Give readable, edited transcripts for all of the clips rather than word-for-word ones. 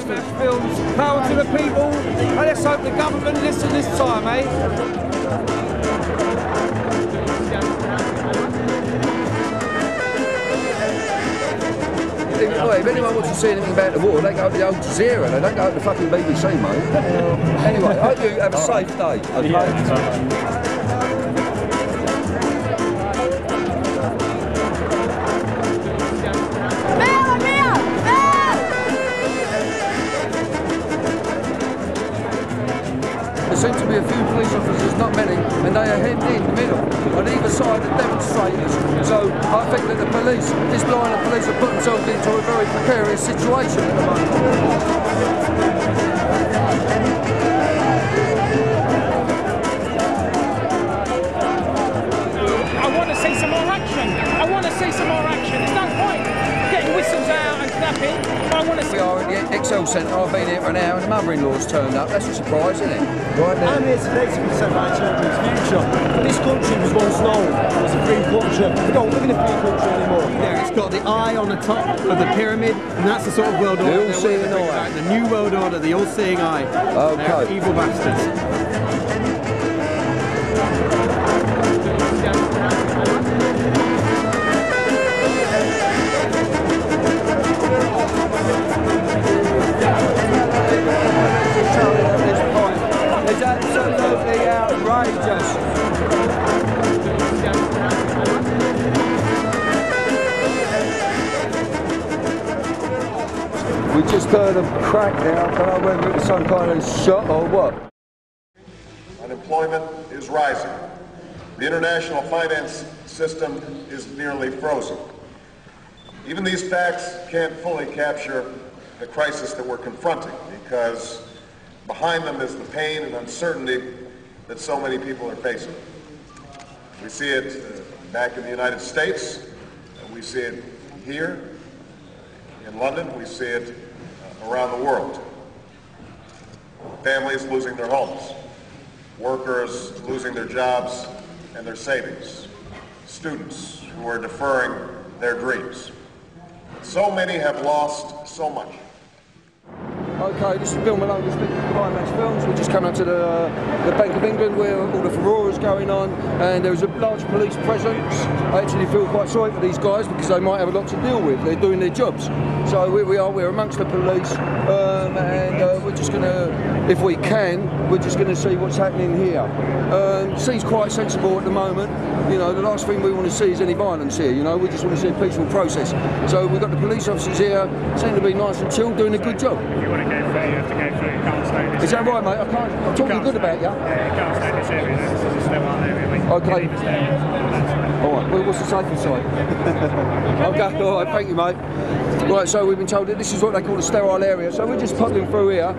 Smash films, power to the people, and let's hope the government listen this time, eh? If anyone wants to see anything about the war, they go to the Al Jazeera, they don't go to the fucking BBC, mate. Anyway, I hope you have a safe day, okay? Yeah. There seem to be a few police officers, not many, and they are hemmed in the middle on either side of demonstrators. So I think that the police, this line of police have put themselves into a very precarious situation at the moment. I want to see some more action. I want to see some more action. There's no point getting whistles out and clapping. I want to see. We are at the Excel Centre. I've been here for an hour and the mother-in-law's turned up. That's a surprise, isn't it? Right there. I'm here today to concern my children's future. This country was once known as a free country. We don't live in a free country anymore. There, it's got the eye on the top of the pyramid, and that's the sort of world order. The all-seeing eye. The new world order, the all-seeing eye. Okay. They're evil bastards. It's absolutely outrageous. We just heard a crack there. I don't know whether it was some kind of shot or what. Unemployment is rising. The international finance system is nearly frozen. Even these facts can't fully capture the crisis that we're confronting, because behind them is the pain and uncertainty that so many people are facing. We see it back in the United States, we see it here in London, we see it around the world. Families losing their homes, workers losing their jobs and their savings, students who are deferring their dreams. So many have lost so much. Okay, this is Bill Malone, this is Climax Films. We're just coming up to the Bank of England where all the furore is going on, and there's a large police presence. I actually feel quite sorry for these guys because they might have a lot to deal with. They're doing their jobs. So we're amongst the police, and we're just going to, if we can, we're just going to see what's happening here. Seems quite sensible at the moment. You know, the last thing we want to see is any violence here, you know, we just want to see a peaceful process. So we've got the police officers here, seem to be nice and chill, doing a good job. If you want to go through, you have to go through. You can't stay this. Is that right, mate? I'm talking good about you. Yeah, you can't stay in this area. This is a sterile area. Okay. Alright, well, what's the safer side? Okay, alright, thank you, mate. Right, so we've been told that this is what they call a sterile area, so we're just popping through here.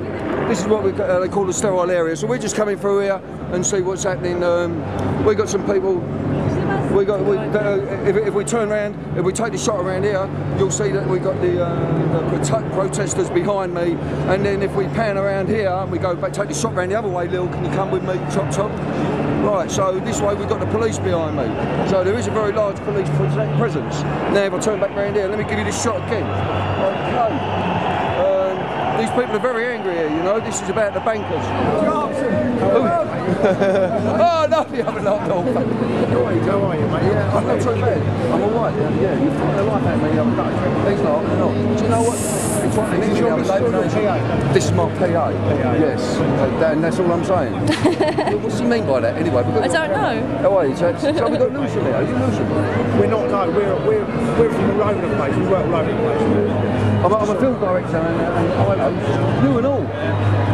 This is what they call a sterile area, so we're just coming through here and see what's happening. We've got some people. If we turn around, if we take the shot around here, you'll see that we've got the protesters behind me, and then if we pan around here, we go back, take the shot around the other way. Lil, can you come with me, chop chop? Right, so this way we've got the police behind me. So there is a very large police presence. Now if I turn back around here, let me give you this shot again. Okay. These people are very angry here, you know, this is about the bankers. Oh no, the other lot, no. How are you, mate? Yeah, I'm not too bad. I'm alright, yeah. You're trying to laugh at me, I'm not. These lot, they're not. Do you know what? It's one thing, this is my PA. Yes, and that's all I'm saying. What's he mean by that, anyway? I don't know. How are you? So we've got Lucian here. Are you Lucian? We're not, no, we're from all over the place, we work all over the place. I'm a film director and you and all.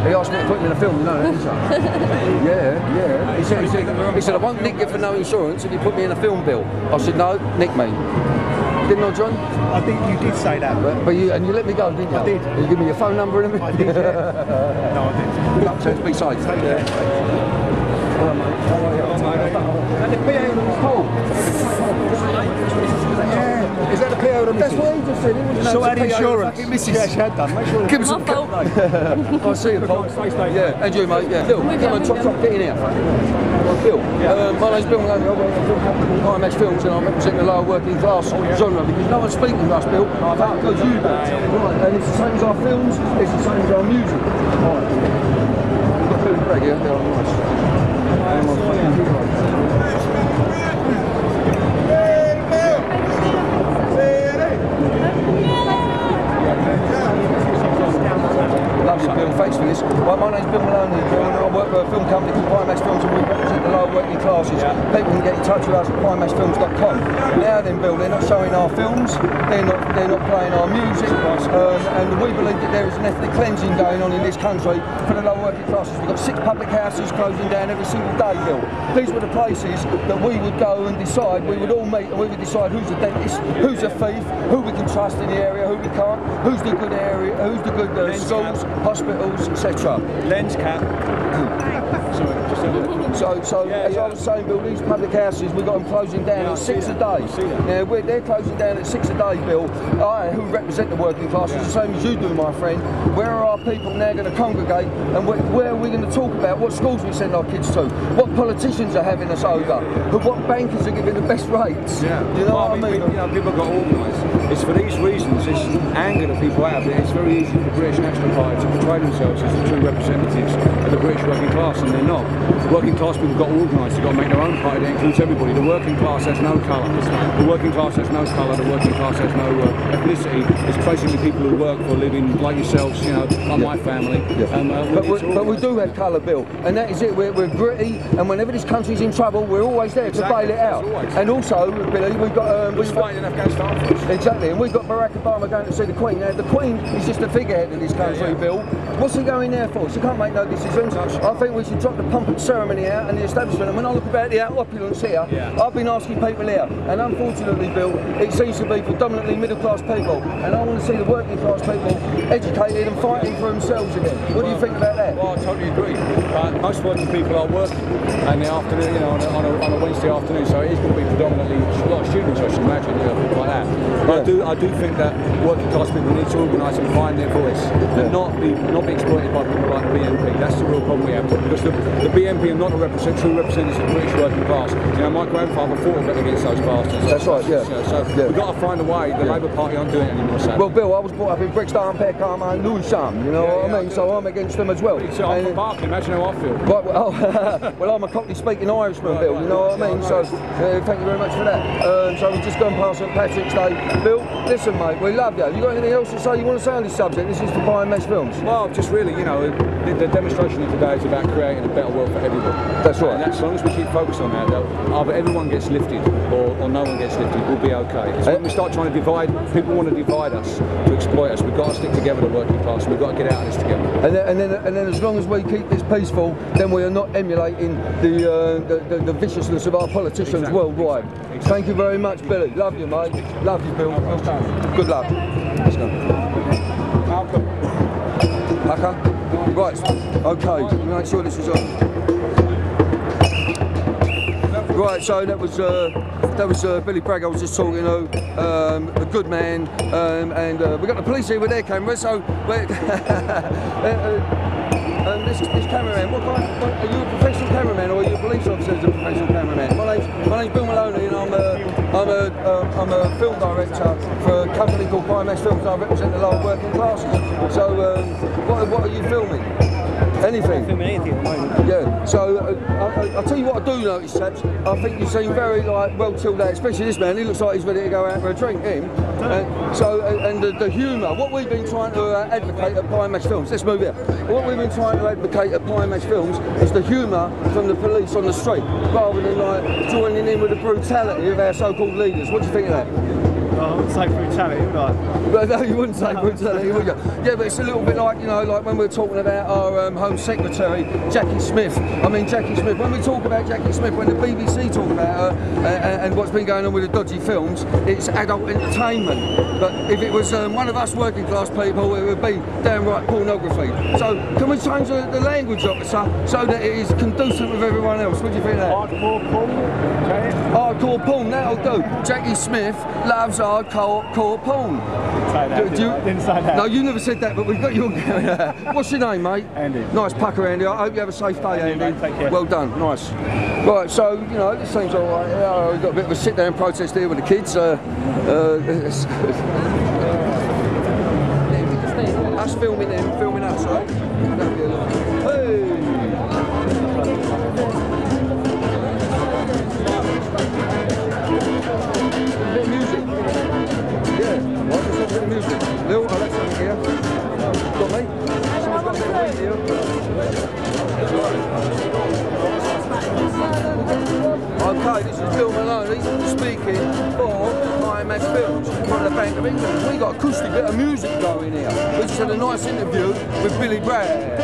He asked me to put him in a film, you know that, didn't he? Yeah. He said, I won't nick you for no insurance if you put me in a film bill. I said, no, nick me. Didn't I, John? I think you did say that. But you let me go, didn't you? I did. You give me your phone number and everything? I did, yeah. No, I did. Good luck, to be safe. Take care. Hello, mate. How are you? And the PA was Paul. Is that a PO? That's what he just said. So had insurance. Yeah, she had done. Make sure. Give us some. I'll see you, Paul. Yeah, and you, mate. Yeah. Bill, come on, chop, get in here. Bill, my name's Bill Maloney. I work for IMAX Films, and I represent the lower working class genre because no one's speaking to us, Bill. Because you do. Right, and it's the same as our films. It's the same as our music. Right. We've got Billy Bragg here. They're nice. Lovely, Bill. Thanks for this. Well, my name's Bill Maloney. I work for a film company called IMAX Films, and we represent the lower working classes. People can get in touch with us at IMAXfilms.com. Now then, Bill, they're not showing our films. They're not playing our music. And we believe that there is an ethnic cleansing going on in this country for the lower working classes. We've got 6 public houses closing down every single day, Bill. These were the places that we would go and decide. We would all meet and we would decide who's a dentist, who's a thief, who we can trust in the area, who we can't, who's the good area, who's the good schools, hospitals, etc. Lens cap. So as I was saying, Bill, these public houses, we've got them closing down at 6 a day. Now, they're closing down at 6 a day, Bill. I, who represent the working classes, the same as you do, my friend, where are our people now going to congregate, and where are we going to talk about what schools we send our kids to, what politicians are having us over, what bankers are giving the best rates? Yeah. You know what I mean? People got organised. It's for these reasons, this anger that people have, it's very easy for the British National Party to portray themselves as the true representatives of the British working class, and they're not. Working class people got organised, they've got to make their own party that includes everybody. The working class has no colour. The working class has no colour, the working class has no ethnicity. It's basically people who work for a living, like yourselves, you know, like my family. But we do have colour, Bill, and that is it. We're gritty, and whenever this country's in trouble, we're always there to bail it out. And also, Billy, we've got... we're fighting in Afghanistan for us. Exactly, and we've got Barack Obama going to see the Queen. Now, the Queen is just a figurehead of this country, Bill. What's he going there for? She can't make no decisions. I think we should drop the pomp and ceremony out and the establishment. And when I look about the opulence here, I've been asking people here, and unfortunately, Bill, it seems to be predominantly middle-class people. And I want to see the working-class people educated and fighting for themselves again. What do you think about that? Well, I totally agree. Most working people are working in the afternoon, you know, on a Wednesday afternoon, so it is going to be predominantly a lot of students, I should imagine, you know, like that. But I do think that working class people need to organise and find their voice, and not be exploited by people like the BNP. That's the real problem we have, because the BNP are not true representatives of the British working class. You know, my grandfather fought against those bastards. That's right, yeah. You know, so we've got to find a way. The Labour Party aren't doing it anymore, sadly. Well, Bill, I was brought up in Brixton, Peckham and Lewisham, you know what I mean? So I'm against them as well. So I'm from Barking, imagine how I feel. Right, well, I'm a Cockney-speaking Irishman, Bill, you know what I mean? So thank you very much for that. So we've just gone past St Patrick's Day. Bill, listen, mate, we love you. You got anything else to say you want to say on this subject? This is for IMAX Films. Well, just really, you know, the demonstration of today is about creating a better world for everybody. That's right. And as long as we keep focused on that, either everyone gets lifted or no one gets lifted, we'll be okay. It's when we start trying to divide, people want to divide us, to exploit us. We've got to stick together, the working class, and we've got to get out of this together. And then as long as we keep this peaceful, then we are not emulating the viciousness of our politicians worldwide. Exactly. Thank you very much, Billy. Love you, mate. Love you, Bill. Good luck. Let's go. Malcolm. Okay. Right. Okay. Make sure this is on. Right, so that was Billy Bragg I was just talking to, a good man, and we've got the police here with their cameras, so this cameraman, are you a professional cameraman or are you a police officer as a professional cameraman? My name's Bill Maloney, and I'm a film director for a company called IMAX Films. I represent the lower working classes. So what are you filming? Anything? Anything at the moment. Yeah, so I'll tell you what I do notice, chaps. I think you seem very well chilled out, especially this man. He looks like he's ready to go out for a drink, him. And the humour, what we've been trying to advocate at IMAX Films, let's move here. What we've been trying to advocate at IMAX Films is the humour from the police on the street, rather than like joining in with the brutality of our so-called leaders. What do you think of that? I wouldn't say brutality, would I? Well, no, you wouldn't say brutality, would you? Yeah, but it's a little bit like, you know, like when we're talking about our Home Secretary, Jackie Smith. I mean, Jackie Smith, when we talk about Jackie Smith, when the BBC talk about her and what's been going on with the dodgy films, it's adult entertainment. But if it was one of us working class people, it would be downright pornography. So can we change the language, officer, so that it is conducive with everyone else? What do you think of that? Hardcore porn? Hardcore porn, that'll do. Jackie Smith loves hardcore porn. Didn't say that. No, you never said that, but we've got you on camera. What's your name, mate? Andy. Nice pucker, Andy. I hope you have a safe day, Andy. Mate, take care. Well done, nice. Right, so, you know, this seems all right. We've got a bit of a sit-down protest here with the kids. Us filming them, filming us, right? That'd be a lot. Hey! A bit of music. Yeah, right, there's a bit of music. Lil, I'll let something here. Got me? Someone's got a bit of weed here. Okay, this is Bill Maloney speaking for IMAX Films, one of the Bank of England. We got acoustic bit of music going here. We just had a nice interview with Billy Bragg.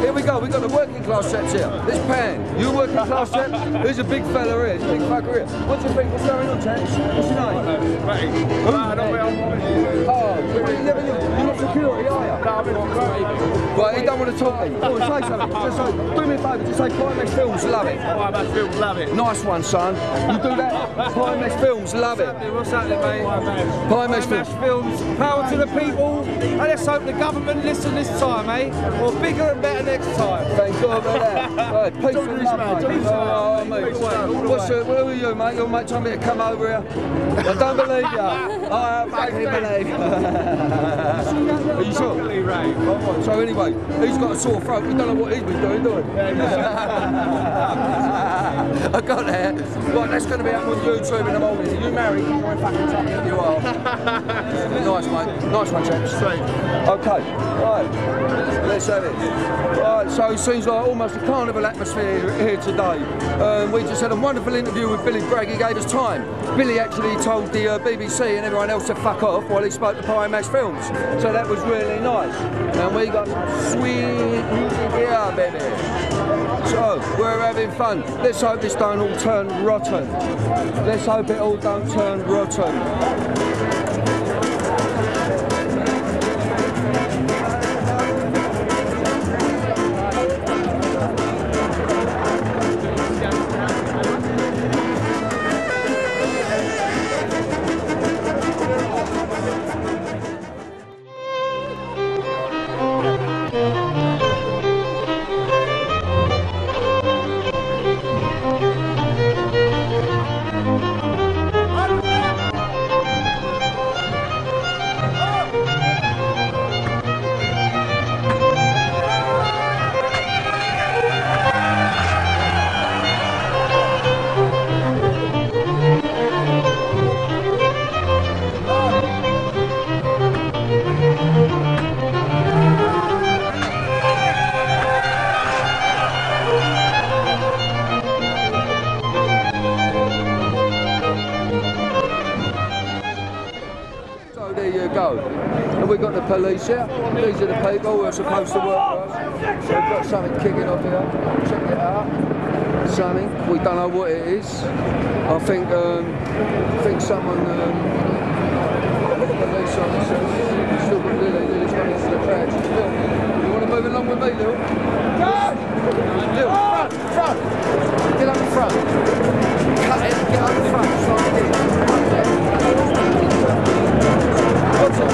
Here we go, we've got the working class chaps here. This Pan, you working class chap? There's a big fella here, there's a big fucker here. What do you think, what's going on, chaps? What's your name? You're not security, are you? Right, he don't want to talk to you. Go on, say something. Just say, do me a favour, just say IMAX Films, love it. IMAX Films, love it. Nice one, son. You do that? IMAX Films, love it. What's happening, mate? IMAX Films. Films, power to the people. And let's hope the government listen this time, eh? Or bigger and better next time. Thank God for that. Right, peace and love, mate. Oh, mate. Where are you, mate? Your mate told me to come over here. I don't believe you. I fucking believe you. Are you sure? Right. So anyway, he's got a sore throat. We don't know what he's been doing, do we? I got that. Right, that's going to be up on YouTube in the morning. Are you married? I'm fucking chucking you are. Nice, mate. Nice one, chaps. Sweet. Okay, right. Let's have it. Right, so it seems like almost a carnival atmosphere here today. We just had a wonderful interview with Billy Bragg. He gave us time. Billy actually told the BBC and everyone else to fuck off while he spoke to IMAX Films. So that was really nice. And we got sweet music here, baby. So, we're having fun. Let's hope this don't all turn rotten. Let's hope it all don't turn rotten. And we've got the police here. These are the people who are supposed to work for us. We've got something kicking off here. Check it out. Something. We don't know what it is. I think someone the police officers. Still got Lily. Lily's running to the crowd. You want to move along with me, Lil? Lil, front! Get up the front. Cut it. Get up the front. Start it. What's up?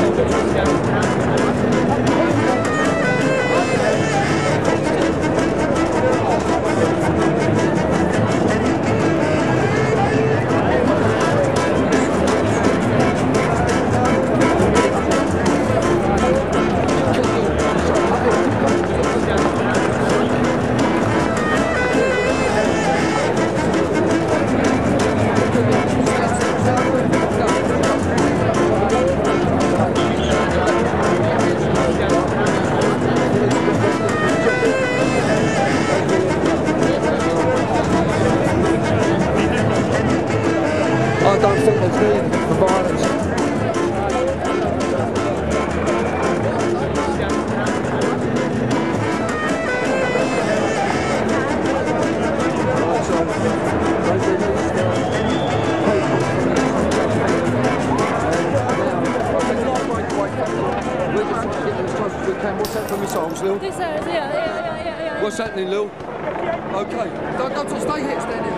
What's that from your songs, Lil? This is, yeah. What's happening, Lil? Okay. Don't stay here, stand here.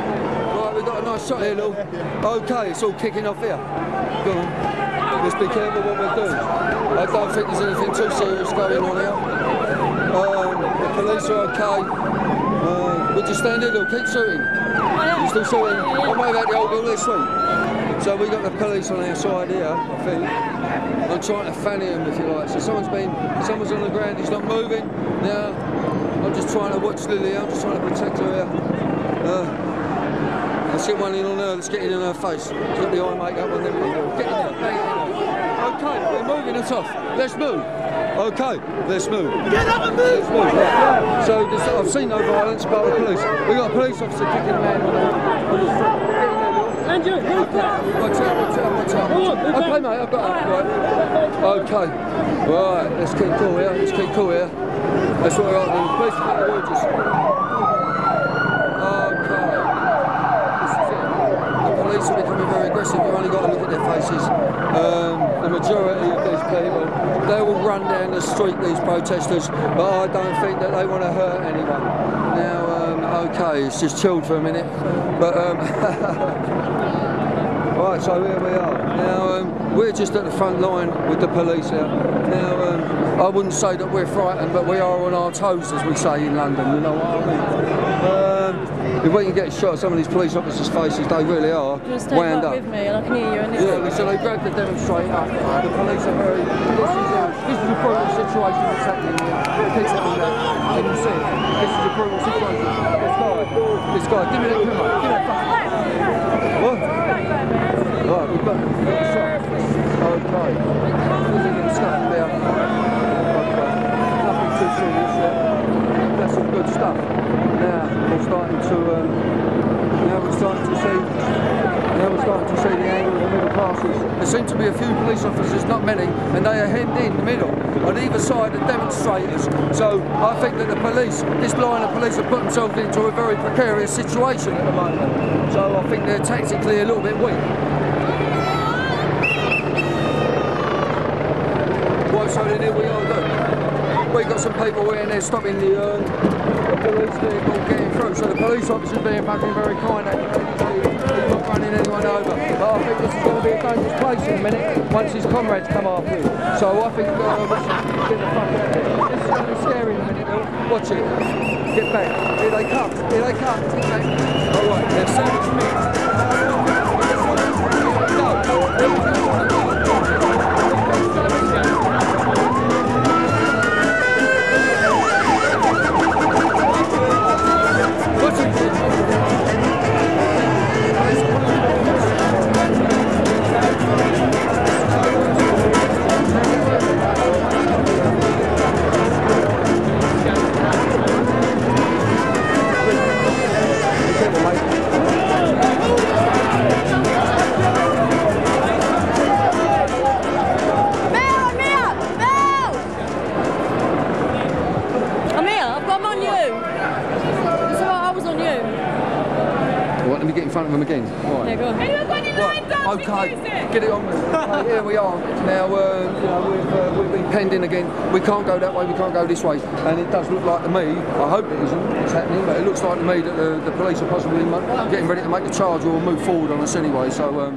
Right. right, we've got a nice shot here, Lou. Okay, it's all kicking off here. Go on. Let's be careful what we're doing. I don't think there's anything too serious going on here. The police are okay. We'll just stand here, Lou. Keep shooting. You're still shooting. I'm worried about the old girl this week. So we've got the police on our side here, I think. I'm trying to fanny him, if you like. So someone's on the ground, he's not moving. Now, I'm just trying to watch Lily, I'm just trying to protect her here. Let's get one in on her, let's get in her face. She's got the eye makeup on them. Get in there, bang it in there. Okay, we're moving us off. Let's move. Okay, let's move. Get up and move! Let's move. Yeah. So I've seen no violence by the police. We've got a police officer kicking a man on the street. Andrew, move back! Watch out. Okay, mate, I've got it. Right. Okay. Right, let's keep cool here. That's all right then. Police are the gorgeous. Okay. This is it. The police are becoming very aggressive. You've only got to look at their faces. The majority of these people, they will run down the street, these protesters, but I don't think that they want to hurt anyone. Now, okay, it's just chilled for a minute, but right, so here we are. Now, we're just at the front line with the police here. Now, I wouldn't say that we're frightened, but we are on our toes, as we say in London, you know what I mean? If we can get a shot at some of these police officers' faces, they really are wound up. With me and I can hear you. And yeah, so they grabbed the demonstrator. The police are very... This is a brutal situation that's happening here. Keep it on that. Can you see it? This is a brutal situation. This guy, give me that camera. Give me that fucking... What? Right, we've got a shot. Okay. There's a little stuff there. Okay. Nothing too serious yet. That's some good stuff. Now we're starting to see the angle of the middle classes. There seem to be a few police officers, not many, and they are hemmed in the middle on either side of demonstrators. So I think that the police, this line of police, have put themselves into a very precarious situation at the moment. So I think they're tactically a little bit weak. Well, so then here we are, look. We've got some people here and they're stopping the police vehicle getting through. So the police officer's being fucking very kind at he's not running anyone over. But I think this is going to be a dangerous place in a minute once his comrades come after him. So I think we should get the fuck out of here. This is going to be scary in a minute, though. Watch it. Get back. Here they come. Get back. Alright, they're savage me. Get in front of them again. Right. Yeah, go on. Right. Okay, get it on me. Okay, here we are. Now, we've been penned in again. We can't go that way, we can't go this way. And it does look like to me, I hope it isn't, it's happening, but it looks like to me that the police are possibly getting ready to make a charge or move forward on us anyway. So,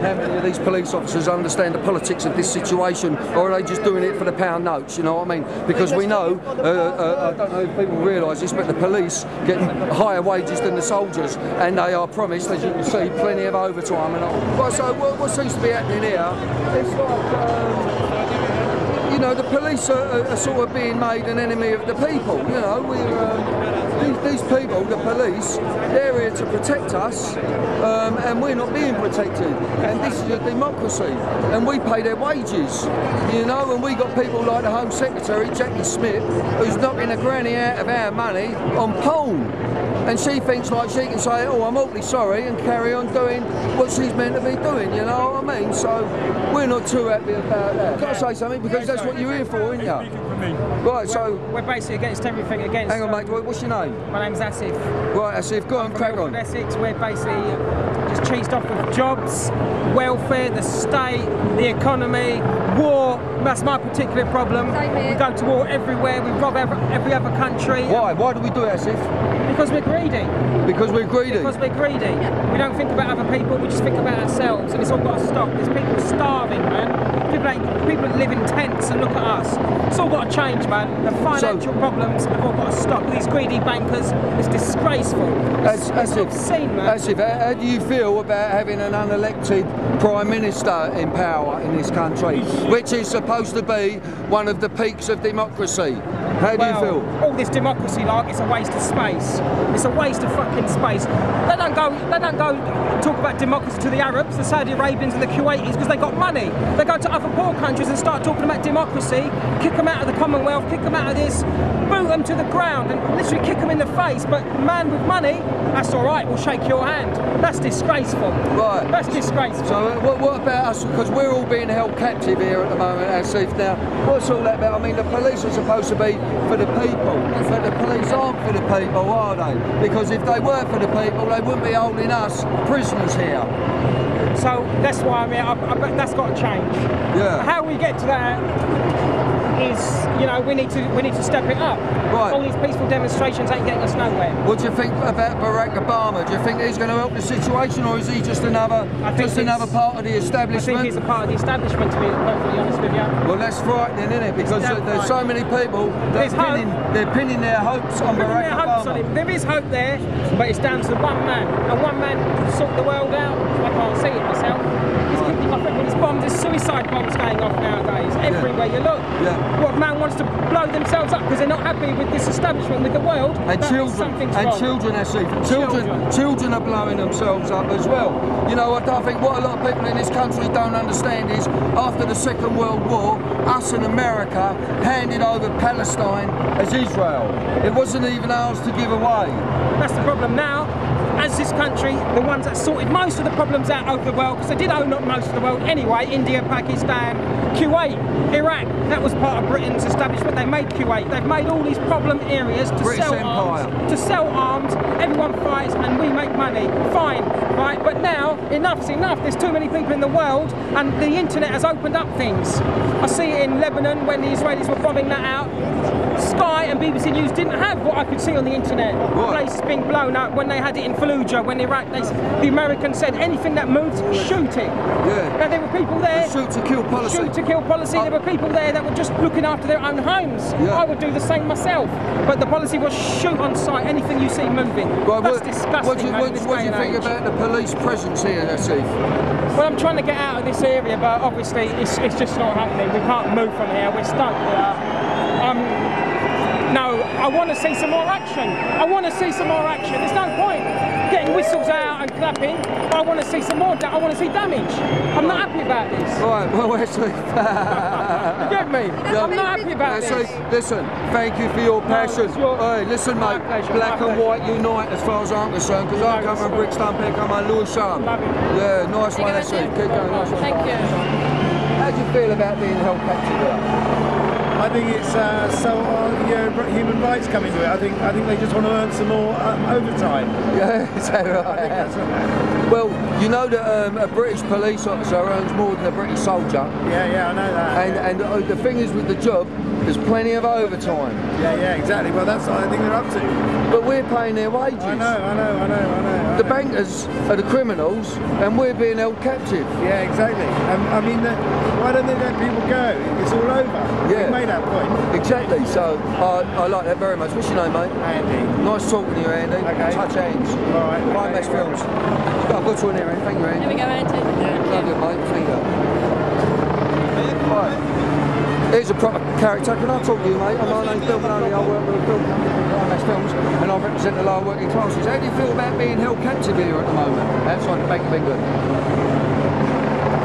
how many of these police officers understand the politics of this situation, or are they just doing it for the pound notes, you know what I mean? Because we know, I don't know if people realise this, but the police get higher wages than the soldiers, and they are promised, as you can see, plenty of overtime and all. Well, so what seems to be happening here, it's like, you know, the police are sort of being made an enemy of the people, you know, these people, the police, they're here to protect us, and we're not being protected. And this is a democracy, and we pay their wages, you know, and we got people like the Home Secretary, Jackie Smith, who's knocking a granny out of our money on porn. and she thinks like she can say, oh, I'm awfully sorry, and carry on doing what she's meant to be doing, you know what I mean? So we're not too happy about that. Got to say something, because that's what you're here for, isn't you? Right, so we're basically against everything. Against. Hang on, mate. What's your name? My name's Asif. Right, Asif. Go on, crack on. Essex. We're basically just cheesed off with jobs, welfare, the state, the economy, war. That's my particular problem. We go to war everywhere. We rob every other country. Why? Why do we do it, Asif? Because we're greedy. Because we're greedy? Because we're greedy. We don't think about other people, we just think about ourselves, and it's all got to stop. There's people starving, man. People live in tents, and look at us. It's all got to change, man. The financial problems have all got to stop. These greedy bankers, it's disgraceful. It's obscene, man. Asif, how do you feel about having an unelected Prime Minister in power in this country, which is supposed to be one of the peaks of democracy? How do you feel? All this democracy, like, it's a waste of space. It's a waste of fucking space. They don't go talk about democracy to the Arabs, the Saudi Arabians and the Kuwaitis, because they got money. They go to other poor countries and start talking about democracy, kick them out of the Commonwealth, kick them out of this, boot them to the ground and literally kick them in the face. But man with money, that's all right, we'll shake your hand. That's disgraceful. Right. That's disgraceful. So what about us? Because we're all being held captive here at the moment, Asif. Now, what's all that about? I mean, the police are supposed to be for the people, but the police aren't for the people, are they? Because if they were for the people, they wouldn't be holding us prisoners here. So that's why I bet that's got to change. Yeah. How we get to that is, you know, we need to step it up. Right. All these peaceful demonstrations ain't getting us nowhere. What do you think about Barack Obama? Do you think he's going to help the situation, or is he just another part of the establishment? I think he's a part of the establishment, to be perfectly honest with you. Well, that's frightening, isn't it? Because there's so many people they're pinning their hopes on Barack Obama. There is hope there, but it's down to one man. And one man can sort the world out. I can't see it myself. He's kicking off everybody's bombs. There's suicide bombs going off nowadays. Everywhere you look. Yeah. What man wants to blow themselves up because they're not happy with this establishment, with the world? And children are blowing themselves up as well. You know, I think what a lot of people in this country don't understand is, after the Second World War, us and America handed over Palestine as Israel. It wasn't even ours to give away. That's the problem now. As this country, the ones that sorted most of the problems out over the world, because they did own up most of the world anyway, India, Pakistan, Kuwait, Iraq, that was part of Britain's establishment. They made Kuwait. They've made all these problem areas to sell arms. Everyone fights and we make money. Fine, right? But now, enough's enough. There's too many people in the world, and the internet has opened up things. I see it in Lebanon when the Israelis were bombing that out. Sky and BBC News didn't have what I could see on the internet. Places being blown up. When they had it in Fallujah, when Iraq, the Americans said anything that moves, shoot it. Yeah. Now there were people there. Shoot to kill policy. Shoot to kill policy. There were people there that were just looking after their own homes. Yeah. I would do the same myself. But the policy was shoot on sight anything you see moving. Right, that's disgusting. What do you think about the police presence here, Asif? Well, I'm trying to get out of this area, but obviously it's just not happening. We can't move from here. We're stuck here. No, I want to see some more action. I want to see some more action. There's no point getting whistles out and clapping. I want to see some more. I want to see damage. I'm not happy about this. Right, well, Wesley. You get me? I'm not happy about this. Listen, thank you for your passion. Hey, listen, mate, black and white unite as far as I'm concerned, because I come from Brixton, I come from Lewisham. Yeah, nice one, Asif. Keep going, nice one. Thank you. How do you feel about being held captive here? I think it's human rights coming to it. I think they just want to earn some more overtime. Yeah, is that right? I think that's right. Well, you know that a British police officer earns more than a British soldier. Yeah, I know that. And the thing is, with the job, there's plenty of overtime. Yeah, exactly. Well, that's what I think they're up to. But we're paying their wages. I know. The bankers are the criminals, and we're being held captive. Yeah, exactly. I mean, why don't they let people go? It's all over. Yeah. We've made that point. Exactly. So I like that very much. What's your name, mate? Andy. Nice talking to you, Andy. Okay. Touch hands. All right. Right, best films. I've got to in here, Andy. Thank you, Andy. There we go, Andy. Love you, mate. Thank you. Right. Here's a proper character. Can I talk to you, mate? My name's Bill Maloney. I work with a film company called Best Films, and I represent the lower working classes. How do you feel about being held captive here at the moment, outside the Bank of England?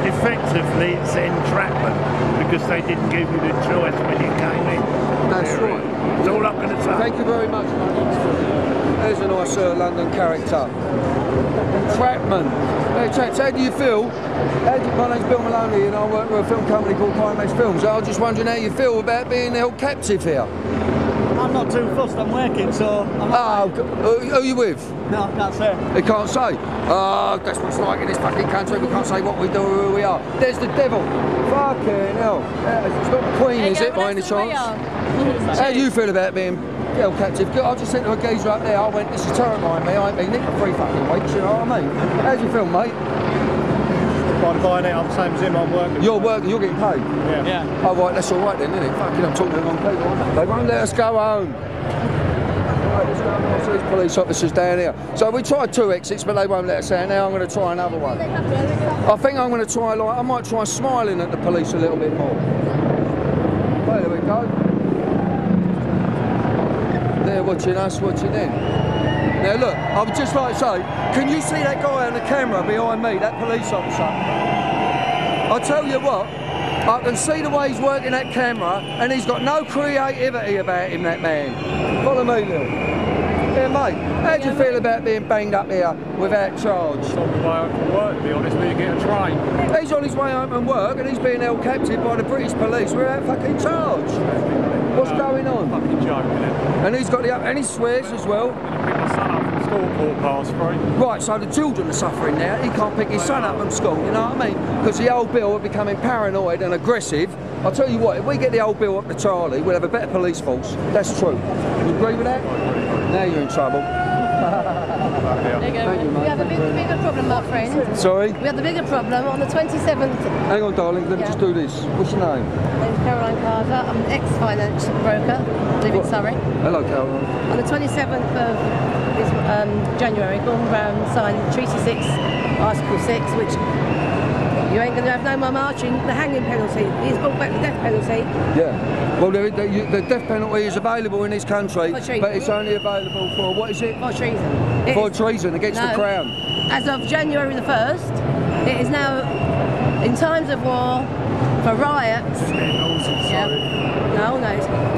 effectively it's entrapment because they didn't give you the choice when you came in. That's right. That's all I'm going to say. Thank you very much, mate. There's a nice London character. Entrapment. Hey, chaps, how do you feel? My name's Bill Maloney and I work with a film company called Climax Films. I was just wondering how you feel about being held captive here. I'm not too fussed, I'm working, so I'm who are you with? No, I can't say. You can't say? That's what it's like in this fucking country. We can't say what we do or who we are. There's the devil. Fucking hell. It's not the Queen, is it, by any chance? How do you feel about being held captive? I just said to a geezer up there, I went, this is terrifying me. I ain't been in for 3 fucking weeks, you know what I mean? How do you feel, mate? By it, I'm the same as him, I'm working. You're working, you're getting paid? Yeah. Oh, right, that's all right then, isn't it? Fucking, I'm talking to the wrong people. They won't let us go home. So these police officers down here. So we tried 2 exits, but they won't let us out. Now I'm going to try another one. I think I'm going to try, like, I might try smiling at the police a little bit more. Right, there we go. They're watching us, watching them. Now look, I would just like to say, can you see that guy on the camera behind me, that police officer? I tell you what, I can see the way he's working that camera, and he's got no creativity about him, that man. Follow me, Lil. Yeah, mate, how do you feel about being banged up here without charge? He's on the way home from work, to be honest, when you get a train. He's on his way home from work, and he's being held captive by the British police without fucking charge. What's going on? Fucking joke, isn't it? And he's got the and he swears as well. Pick my son up from school, quarter past 3. Right, so the children are suffering now. He can't pick his son up from school, you know what I mean? Because the old Bill are becoming paranoid and aggressive. I'll tell you what, if we get the old Bill up to Charlie, we'll have a better police force. That's true. You agree with that? Now you're in trouble. There you go. Thank you, mate. We have a bigger problem, my friend. Sorry? We have the bigger problem on the 27th. Hang on, darling, let me just do this. What's your name? My name's Caroline Carter. I'm an ex-finance broker, live in Surrey. Hello, Caroline. On the 27th of this, January, Gordon Brown signed Treaty 6, Article 6, which you ain't going to have no more marching, the hanging penalty. He's brought back the death penalty. Yeah. Well, the death penalty is available in this country, but it's only available for, what is it? For treason. For treason against the Crown. As of January the 1st, it is now, in times of war, for riots. No,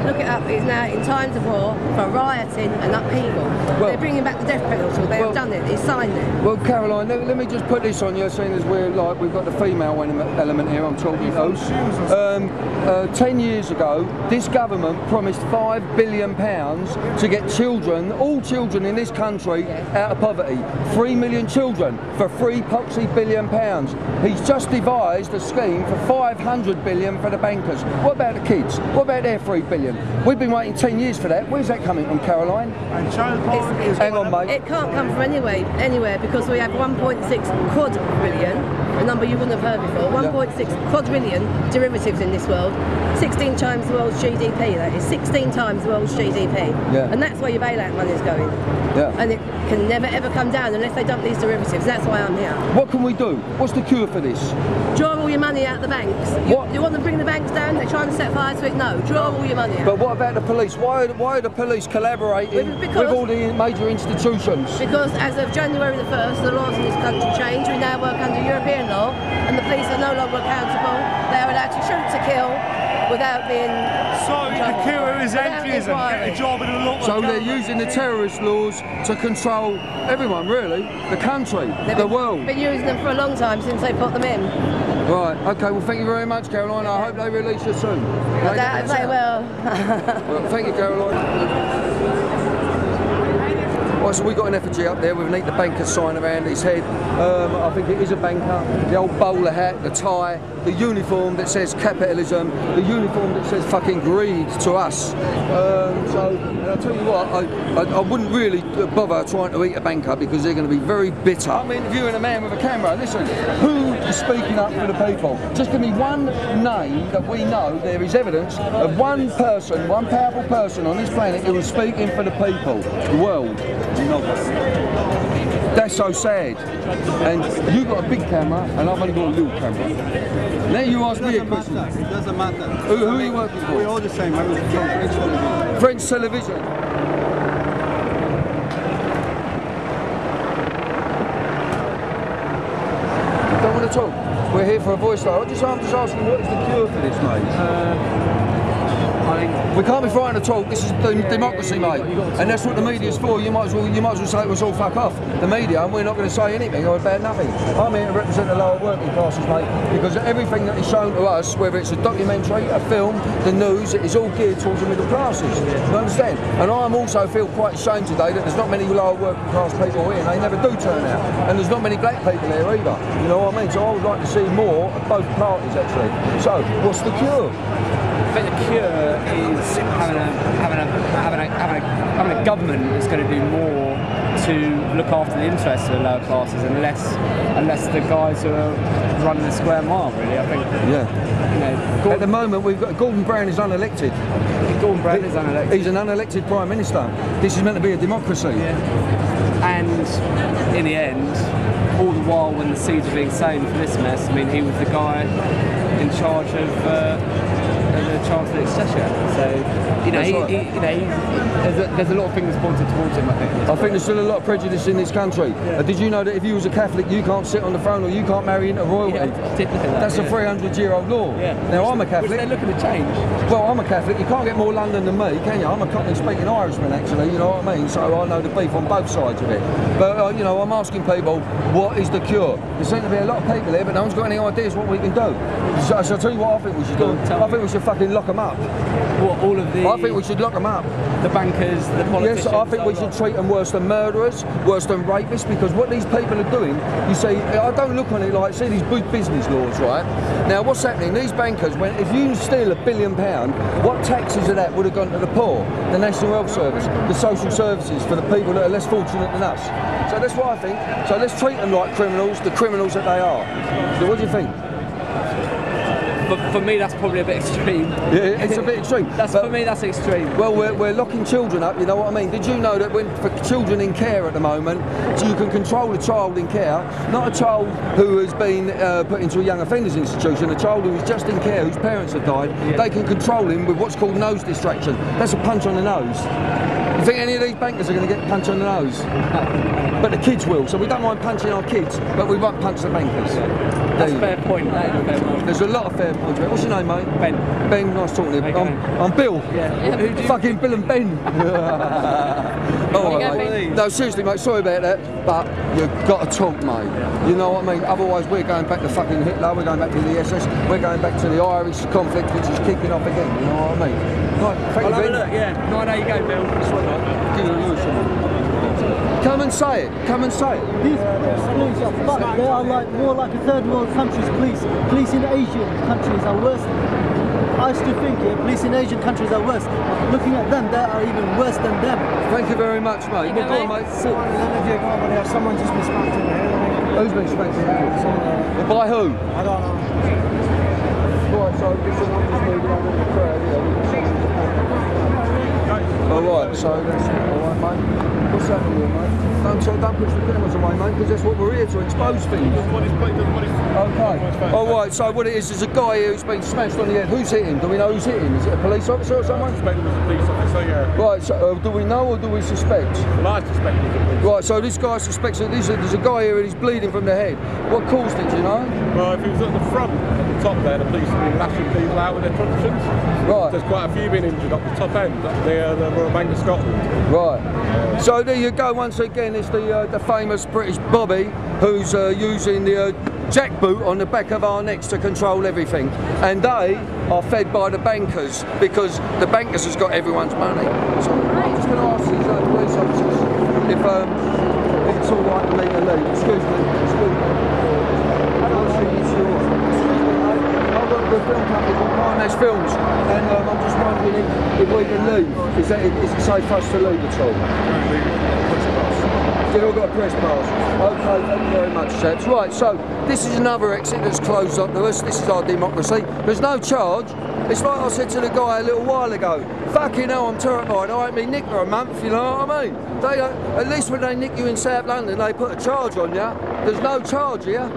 look it up. It's now in times of war for rioting and upheaval. Well, they're bringing back the death penalty. They have done it. He's signed it. Well, Caroline, let me just put this on you, seeing as we've got the female element here. I'm talking to. 10 years ago, this government promised £5 billion to get children, all children in this country, out of poverty. 3 million children for £3 billion. He's just devised a scheme for 500 billion for the bankers. What about the kids? What about their 3 billion? We've been waiting 10 years for that. Where's that coming from, Caroline? And child poverty is... Hang on, mate. It can't come from anywhere because we have 1.6 quadrillion, a number you wouldn't have heard before, 1.6 quadrillion derivatives in this world. 16 times the world's GDP, that is. 16 times the world's GDP. Yeah. And that's where your bailout money is going. Yeah. And it can never ever come down unless they dump these derivatives. That's why I'm here. What can we do? What's the cure for this? Draw all your money out of the banks. You want to bring the banks down? They're trying to set fire to it? No. Draw all your money out. But what about the police? Why are the police collaborating with all the major institutions? Because as of January the 1st, the laws in this country change. We now work under European law, and the police are no longer accountable. They are allowed to shoot to kill without being... So the cure is atheism. Get a job in a lot. So they're using the terrorist laws to control everyone, really. The country, the world. They've been using them for a long time since they put them in. Right, okay, well thank you very much, Caroline. I hope they release you soon. I doubt if they will. Well, thank you, Caroline. Right, so we got an effigy up there with an Eat the Banker sign around his head. I think it is a banker. The old bowler hat, the tie, the uniform that says capitalism, the uniform that says fucking greed to us. And I'll tell you what, I wouldn't really bother trying to eat a banker because they're going to be very bitter. I'm interviewing a man with a camera. Listen, who is speaking up for the people? Just give me one name that we know there is evidence of one person, one powerful person on this planet who is speaking for the people, the world. That's so sad. And you've got a big camera and I've only got a little camera. Now you ask me a question. It doesn't matter. Who are you working for? We're all the same. I'm from French television. French television. I don't want to at all. We're here for a voice though. I'm just asking, what is the cure for this, mate? We can't be frightened at all. This is democracy, mate, and that's what the media's for. You might as well say it was all fuck off. The media, and we're not going to say anything or about nothing. I'm here to represent the lower working classes, mate, because everything that is shown to us, whether it's a documentary, a film, the news, it is all geared towards the middle classes. You understand? And I also feel quite ashamed today that there's not many lower working class people here, and they never do turn out. And there's not many black people here either. You know what I mean? So I would like to see more of both parties, actually. So, what's the cure? I think the cure is having a government that's going to do more to look after the interests of the lower classes, and less the guys who are running the square mile. Really, I think. Yeah. You know, at the moment, we've got Gordon Brown is unelected. Gordon Brown is unelected. He's an unelected Prime Minister. This is meant to be a democracy. Yeah. And in the end, all the while when the seeds were being sown for this mess, I mean, he was the guy in charge of the Chancellor of the Exchequer. So, you know, there's a lot of things pointed towards him, I think. I think there's still a lot of prejudice in this country. Yeah. Did you know that if you was a Catholic, you can't sit on the throne or you can't marry into royalty? Yeah, I did look at that. That's a 300-year-old law. Yeah. Now, I'm a Catholic. Which they're looking to change. Well, I'm a Catholic. You can't get more London than me, can you? I'm a Cockney-speaking Irishman, actually, you know what I mean? So I know the beef on both sides of it. But, you know, I'm asking people, what is the cure? There seem to be a lot of people here, but no one's got any ideas what we can do. So I'll tell you what I think we should do. I think we should fucking lock them up. What, all of the... I think we should lock them up. The bankers, the politicians... Yes, I think we should treat them worse than murderers, worse than rapists, because what these people are doing, you see, I don't look on it like, see these big business laws, right? Now, what's happening? These bankers, if you steal £1 billion, what taxes of that would have gone to the poor, the National Health Service, the social services for the people that are less fortunate than us? So that's what I think. So let's treat them like criminals, the criminals that they are. So what do you think? For me, that's probably a bit extreme. Yeah, it's a bit extreme. For me, that's extreme. Well, we're locking children up, you know what I mean? Did you know that for children in care at the moment, so you can control a child in care, not a child who has been put into a young offenders institution, a child who is just in care, whose parents have died, they can control him with what's called nose distraction. That's a punch on the nose. You think any of these bankers are going to get punched on the nose? But the kids will, so we don't mind punching our kids, but we won't punch the bankers. That's a fair point. There's a lot of fair points. What's your name, mate? Ben. Ben, nice talking to you. I'm Bill. Yeah. Fucking Bill and Ben. Mate. No, seriously, mate, sorry about that, but you've got to talk, mate. You know what I mean? Otherwise, we're going back to fucking Hitler, we're going back to the SS, we're going back to the Irish conflict, which is kicking off again, you know what I mean? Right, thank you, Ben. Look, yeah. No, there you go, Bill. Come and say it. Come and say it. These police are fucked. They are like more like a third world countries. Police in Asian countries are worse. I used to think police in Asian countries are worse. Looking at them, they are even worse than them. Thank you very much, mate. Go on, mate. Someone just been smacked in the head. Who's been smacked in the head? By who? I don't know. Right, so this is not just moving on in the crowd, Alright, so that's alright, mate. What's happening here, mate? Don't push the cameras away, mate, because that's what we're here to expose things. Okay. Alright, so what it is a guy here who's been smashed on the head. Who's hit him? Do we know who's hit him? Is it a police officer or someone? I suspect it was a police officer, yeah. Right, so do we know or do we suspect? Well, I suspect it was a police. Right, so this guy suspects that there's a guy here and he's bleeding from the head. What caused it, do you know? Well, if he was at the front, at the top there, the police have been lashing people out with their truncheons. Right. There's quite a few been injured up the top end, up near the Royal Bank of Scotland. Right. So there you go, once again, it's the famous British Bobby who's using the jackboot on the back of our necks to control everything. And they are fed by the bankers because the bankers has got everyone's money. So I'm just going to ask these police officers if it's all right for me to leave. Excuse me. I've got the film company called Carnage Films, and I'm just wondering if we can leave. Is it safe for us to leave at all? You've all got a press pass. Okay, thank you very much, chaps. Right, so this is another exit that's closed up to us. This is our democracy. There's no charge. It's like I said to the guy a little while ago. Fucking hell, I'm terrified. I ain't been nicked for a month, you know what I mean? They don't, at least when they nick you in South London, they put a charge on you. There's no charge here.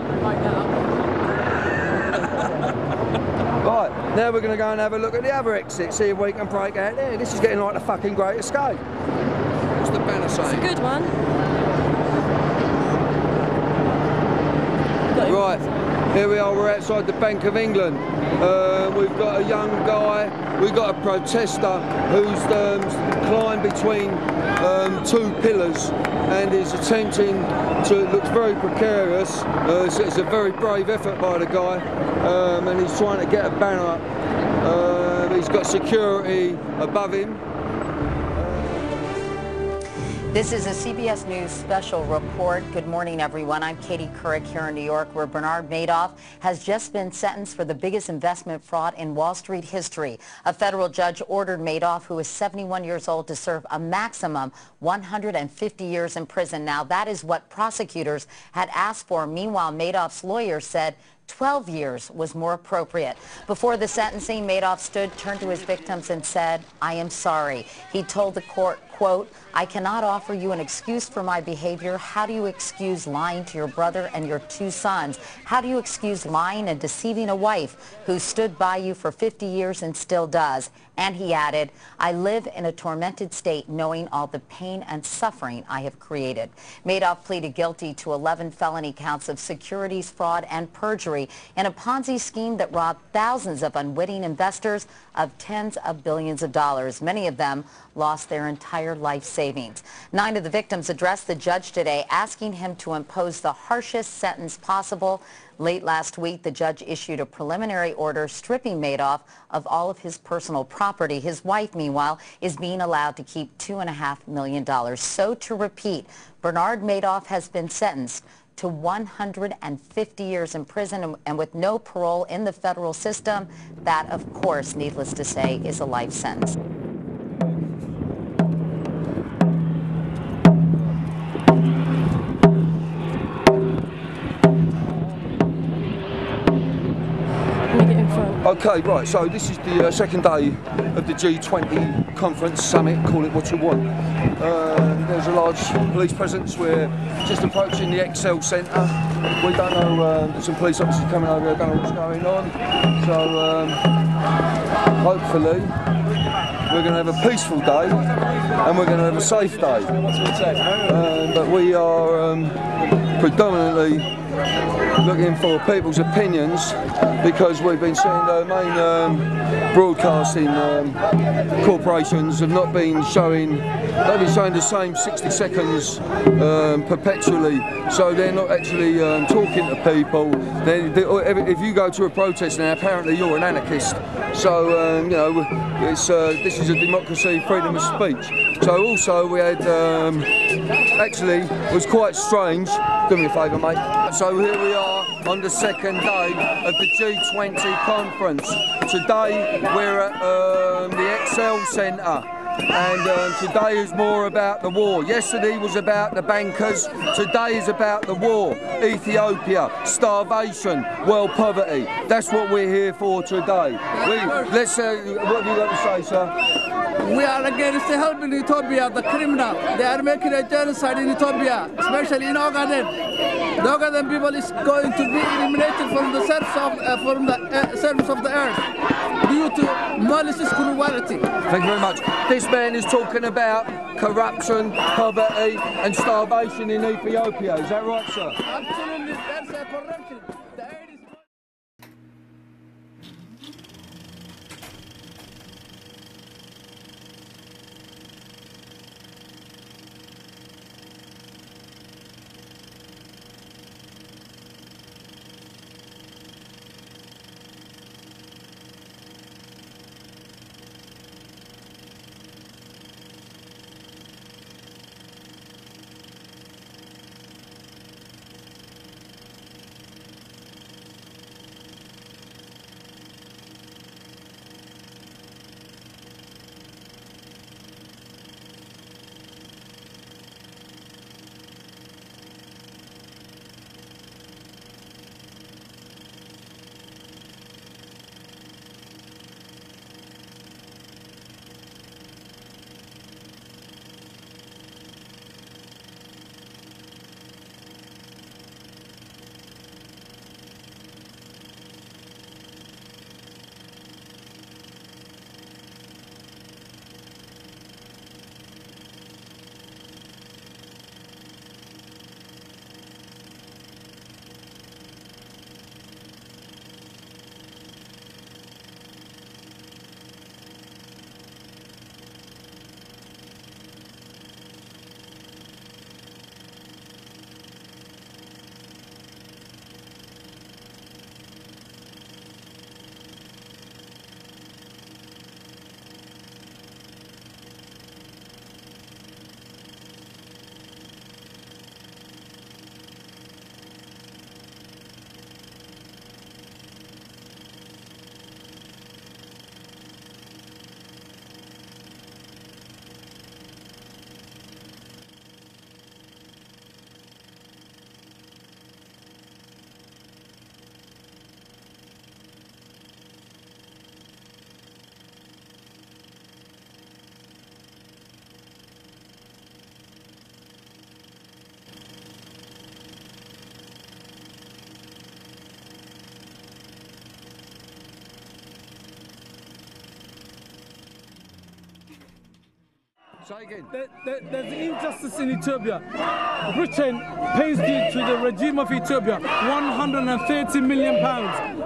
Right, now we're going to go and have a look at the other exit, see if we can break out there. This is getting like the fucking Great Escape. What's the banner saying? It's a good one. Right. Here we are, we're outside the Bank of England. We've got a young guy, we've got a protester who's climbed between two pillars and is attempting to, it looks very precarious. It's a very brave effort by the guy, and he's trying to get a banner up. He's got security above him. This is a CBS News special report. Good morning, everyone. I'm Katie Couric here in New York, where Bernard Madoff has just been sentenced for the biggest investment fraud in Wall Street history. A federal judge ordered Madoff, who is 71 years old, to serve a maximum 150 years in prison. Now, that is what prosecutors had asked for. Meanwhile, Madoff's lawyer said 12 years was more appropriate. Before the sentencing, Madoff turned to his victims and said, "I am sorry." He told the court, quote, "I cannot offer you an excuse for my behavior. How do you excuse lying to your brother and your two sons? How do you excuse lying and deceiving a wife who stood by you for 50 years and still does?" And he added, "I live in a tormented state knowing all the pain and suffering I have created." Madoff pleaded guilty to 11 felony counts of securities fraud and perjury in a Ponzi scheme that robbed thousands of unwitting investors of tens of billions of dollars. Many of them lost their entire life savings. 9 of the victims addressed the judge today, asking him to impose the harshest sentence possible. Late last week, the judge issued a preliminary order stripping Madoff of all of his personal property. His wife, meanwhile, is being allowed to keep $2.5 million. So to repeat, Bernard Madoff has been sentenced to 150 years in prison and with no parole in the federal system. That, of course, needless to say, is a life sentence. Okay, right, so this is the second day of the G20 conference summit, call it what you want. There's a large police presence. We're just approaching the Excel Centre. We don't know, there's some police officers coming over here, don't know what's going on. So hopefully we're going to have a peaceful day and we're going to have a safe day. But we are predominantly looking for people's opinions because we've been seeing the main broadcasting corporations have not been showing, they've been showing the same 60 seconds perpetually, so they're not actually talking to people. If you go to a protest now, apparently you're an anarchist, so you know, it's, this is a democracy, freedom of speech. So also we had, actually it was quite strange, do me a favour mate, so here we are on the second day of the G20 conference. Today we're at the Excel Centre, and today is more about the war. Yesterday was about the bankers, today is about the war. Ethiopia, starvation, world poverty, that's what we're here for today. Let's what have you got to say, sir? We are against helping Ethiopia, the criminal. They are making a genocide in Ethiopia, especially in Ogaden. The Ogaden people is going to be eliminated from the surface of the earth due to malicious cruelty. Thank you very much. This man is talking about corruption, poverty and starvation in Ethiopia. Is that right, sir? Absolutely, that's a corruption. Say again. There's injustice in Ethiopia. Britain pays to the regime of Ethiopia £130 million,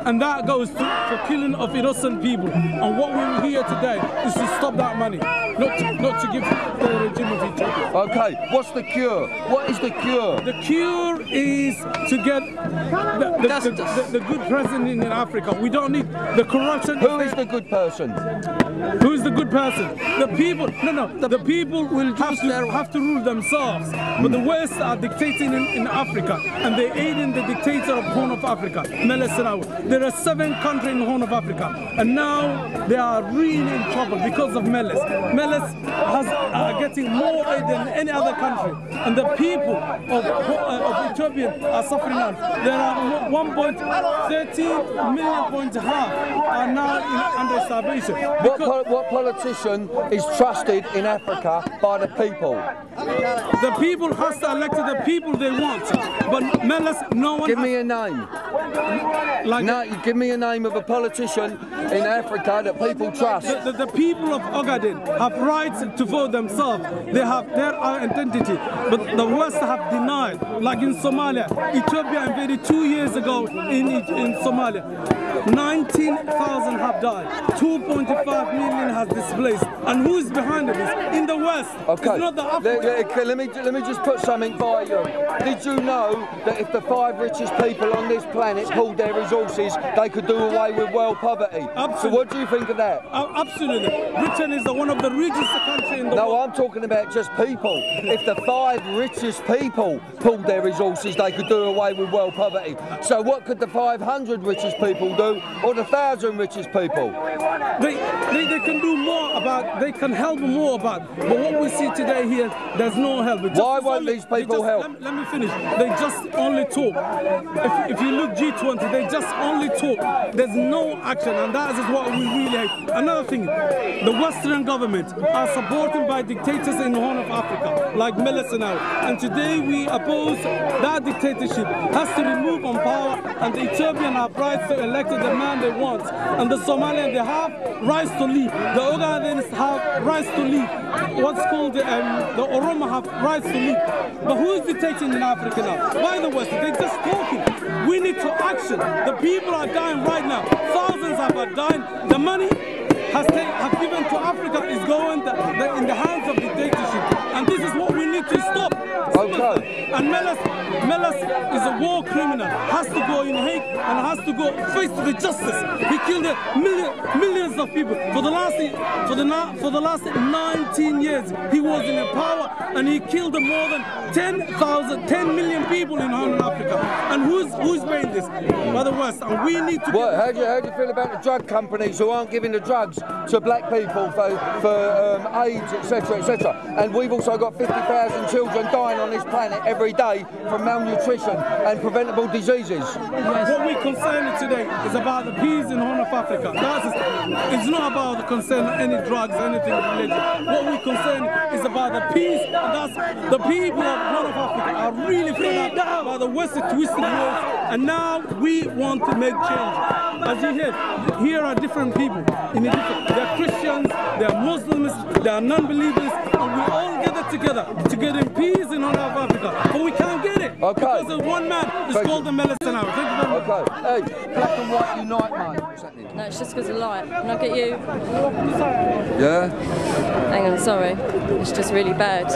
and that goes for killing of innocent people. And what we're here today is to stop that money, not to give the regime of Ethiopia. Okay, what's the cure? What is the cure? The cure is to get the good president in Africa. We don't need the corruption. Who is the good person? Who is the good person? The people. No. The people will have to rule themselves. But the West are dictating in Africa, and they're aiding the dictator of Horn of Africa, Meles Zenawi. There are 7 countries in Horn of Africa, and now they are really in trouble because of Meles. Meles are getting more aid than any other country, and the people of Ethiopia are suffering now. There are 1.13 million are now under starvation. What politician is trusted in Africa by the people? The people has to elect the people they want, but Meles, no one. Give me a name. Give me a name of a politician in Africa that people trust. The people of Ogaden have rights to vote themselves. They have their identity, but the West have denied. Like in Somalia, Ethiopia invaded 2 years ago in Somalia. 19,000 have died. 2.5 million has displaced. And who is behind this? In the West. Okay. It's not the Africa. Let me just put something by you. Did you know that if the 5 richest people on this planet pooled their resources, they could do away with world poverty? Absolutely. So what do you think of that? Absolutely. Britain is one of the richest countries in the world. No, I'm talking about just people. If the 5 richest people pooled their resources, they could do away with world poverty. So what could the 500 richest people do, or the 1,000 richest people? They can do more about, they can help more about, but what we see today here, there's no help. Why won't these people help? Let me finish. They just only talk. If you look G20, they just only talk. There's no action, and that is what we really hate. Another thing, the Western government are supported by dictators in the Horn of Africa, like Meles Zenawi. And today we oppose that dictatorship. Has to remove on power, and the Ethiopian have rights to elect the man they want. And the Somalians, they have rights to leave. The Ogaden's have rights to leave. What's called the Oromo have rights to leave. But who is dictating in Africa now? By the West, they're just talking. We need to action. The people are dying right now. Thousands have died. The money have given to Africa is going in the hands of dictatorship. And this is what we need to stop. Okay. And Meles is a war criminal. Has to go in Hague and has to go face to the justice. He killed millions of people. For the last 19 years, he was in power, and he killed more than 10 million people in Horn of Africa. And who's paying this? By the West. And we need to. What? How do you feel about the drug companies who aren't giving the drugs to black people for AIDS, etc., etc.? And we've also got 50,000 children dying on this planet every day from malnutrition and preventable diseases. What we're concerned today is about the peace in Horn of Africa. It's not about the concern of any drugs, anything religion. What we're concerned is about the peace, and that's the people of Horn of Africa are really fed up by the Western twisted words, and now we want to make change. As you hear, here are different people. They're Christians, they're Muslims, they're non-believers, and we all gather together to get in peace in Horn of Africa. But we can't get it. Okay. Because there's one man is called the Meles Zenawi. Thank you very much. Okay. Hey, black and white unite, mate. What's happening? No, it's just because of light. Can I get you? Yeah? Hang on, sorry. It's just really bad.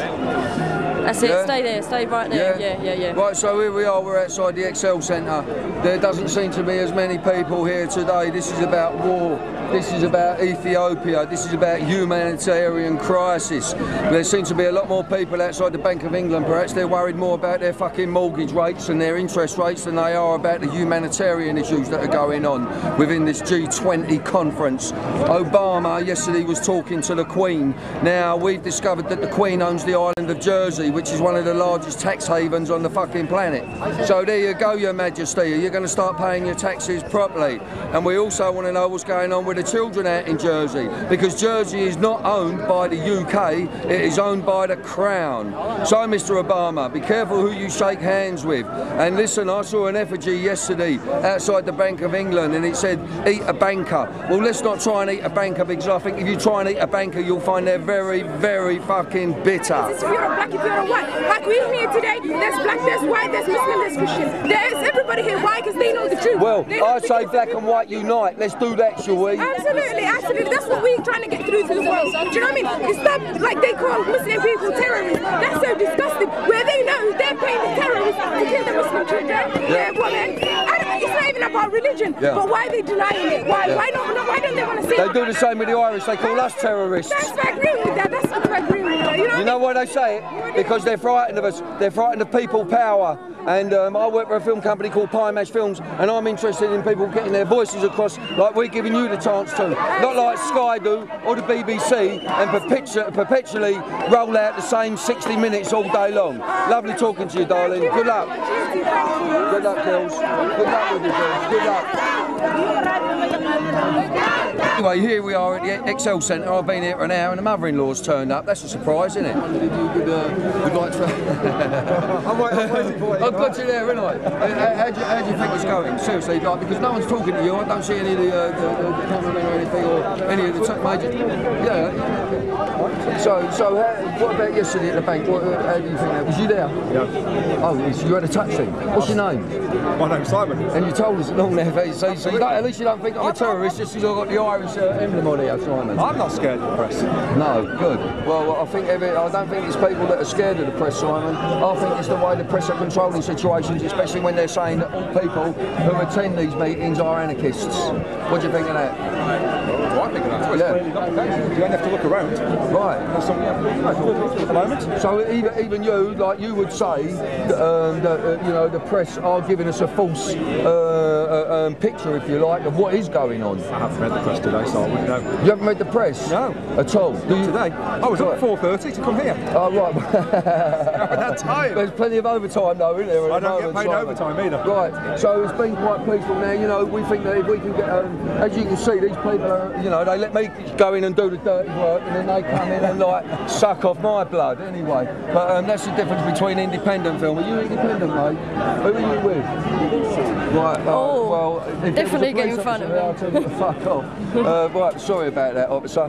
That's it, Yeah? stay there, stay right there. Yeah. Right, so here we are, we're outside the Excel Centre. There doesn't seem to be as many people here today. This is about war. This is about Ethiopia. This is about humanitarian crisis. There seems to be a lot more people outside the Bank of England. Perhaps they're worried more about their fucking mortgage rates and their interest rates than they are about the humanitarian issues that are going on within this G20 conference. Obama yesterday was talking to the Queen. Now, we've discovered that the Queen owns the island of Jersey, which is one of the largest tax havens on the fucking planet. So there you go, Your Majesty. Are you going to start paying your taxes properly? And we also want to know what's going on with with the children out in Jersey, because Jersey is not owned by the UK, it is owned by the Crown. So, Mr. Obama, be careful who you shake hands with. And listen, I saw an effigy yesterday outside the Bank of England and it said, eat a banker. Well, let's not try and eat a banker, because I think if you try and eat a banker, you'll find they're very, very fucking bitter. If you're a black, if you're a white, like we're here today, there's black, there's white, there's Muslim, there's Christian. There's everybody here. Why? Because they know the truth. Well, I say black and white unite. Let's do that, shall we? Absolutely, absolutely. That's what we're trying to get through to the world. Do you know what I mean? It's not like they call Muslim people terrorists. That's so disgusting. Where they know they're paying the terrorists to kill the Muslim children, their women. It's not even about religion, but why are they denying it? Why don't they want to see it? They do the same with the Irish. They call us terrorists. That's I agree with that. That's what I agree with that. You know why they say it? Because they're frightened of us. They're frightened of people power. And I work for a film company called Pie Mash Films, and I'm interested in people getting their voices across like we're giving you the chance to. Not like Sky do or the BBC and perpetually roll out the same 60 minutes all day long. Lovely talking to you, darling. Good luck. Good luck, girls. Good luck with you, girls. Good luck. Anyway, here we are at the Excel Centre. I've been here for an hour and the mother-in-law's turned up. That's a surprise, isn't it? You'd like to... I'm waiting for you. I've got you there, haven't I? How do you think it's going? Seriously, like, because no one's talking to you. I don't see any of the cameramen or anything, or any of the major... Yeah. So what about yesterday at the bank? How do you think that? Was you there? Yeah. Oh, you had a taxi. What's your name? My name's Simon. And you told us along there, so at least you don't think I'm a terrorist just because I've got the Irish emblem on here, Simon. I'm not scared of the press. No, good. Well, I don't think it's people that are scared of the press, Simon. I think it's the way the press are controlling situations, especially when they're saying that all people who attend these meetings are anarchists. What do you think of that? Well, I think of that. Well, yeah. You don't have to look around. Right. There's something at the moment. So even you, like you would say, that you know, the press are giving us a false picture, if you like, of what is going on. I haven't read the press today, so I wouldn't know. You haven't read the press? No. At all? Today? I was up at 4:30 to come here. Oh, right. That time. There's plenty of overtime though, isn't there? I don't get paid overtime either. Right. So it's been quite peaceful now. You know, we think that if we can get, as you can see, these people are, you know, they let me go in and do the dirty work, and then they come in and like suck off my blood anyway. But that's the difference between independent film. Are you independent, mate? Who are you with? Right. Well, definitely get in front of me. I'll tell you to fuck off. Right. Sorry about that, officer.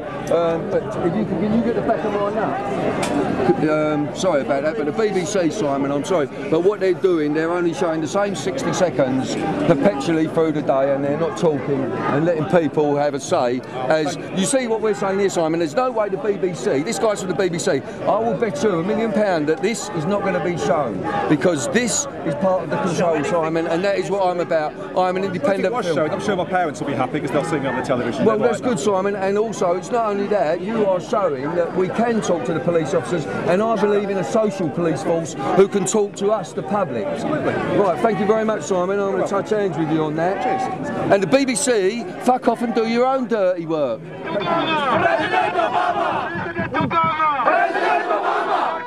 But if you can you get the back of mine now? Sorry about that, but the BBC, Simon, I'm sorry, but what they're doing, they're only showing the same 60 seconds perpetually through the day, and they're not talking and letting people have a say. As you see what we're saying here, Simon, there's no way the BBC, this guy's from the BBC, I will bet you £1 million that this is not going to be shown, because this is part of the control, Simon, and that is what I'm about. I'm an independent film. I'm sure my parents will be happy because they'll see me on the television. Well, that's good, Simon, and also it's not only that, you are showing that we can talk to the police officers, and I believe in a social police force who can talk to us, the public. Absolutely. Right, thank you very much, Simon. I'm going to touch hands with you on that. Cheers. And the BBC, fuck off and do your own dirty work. President Obama! President Obama!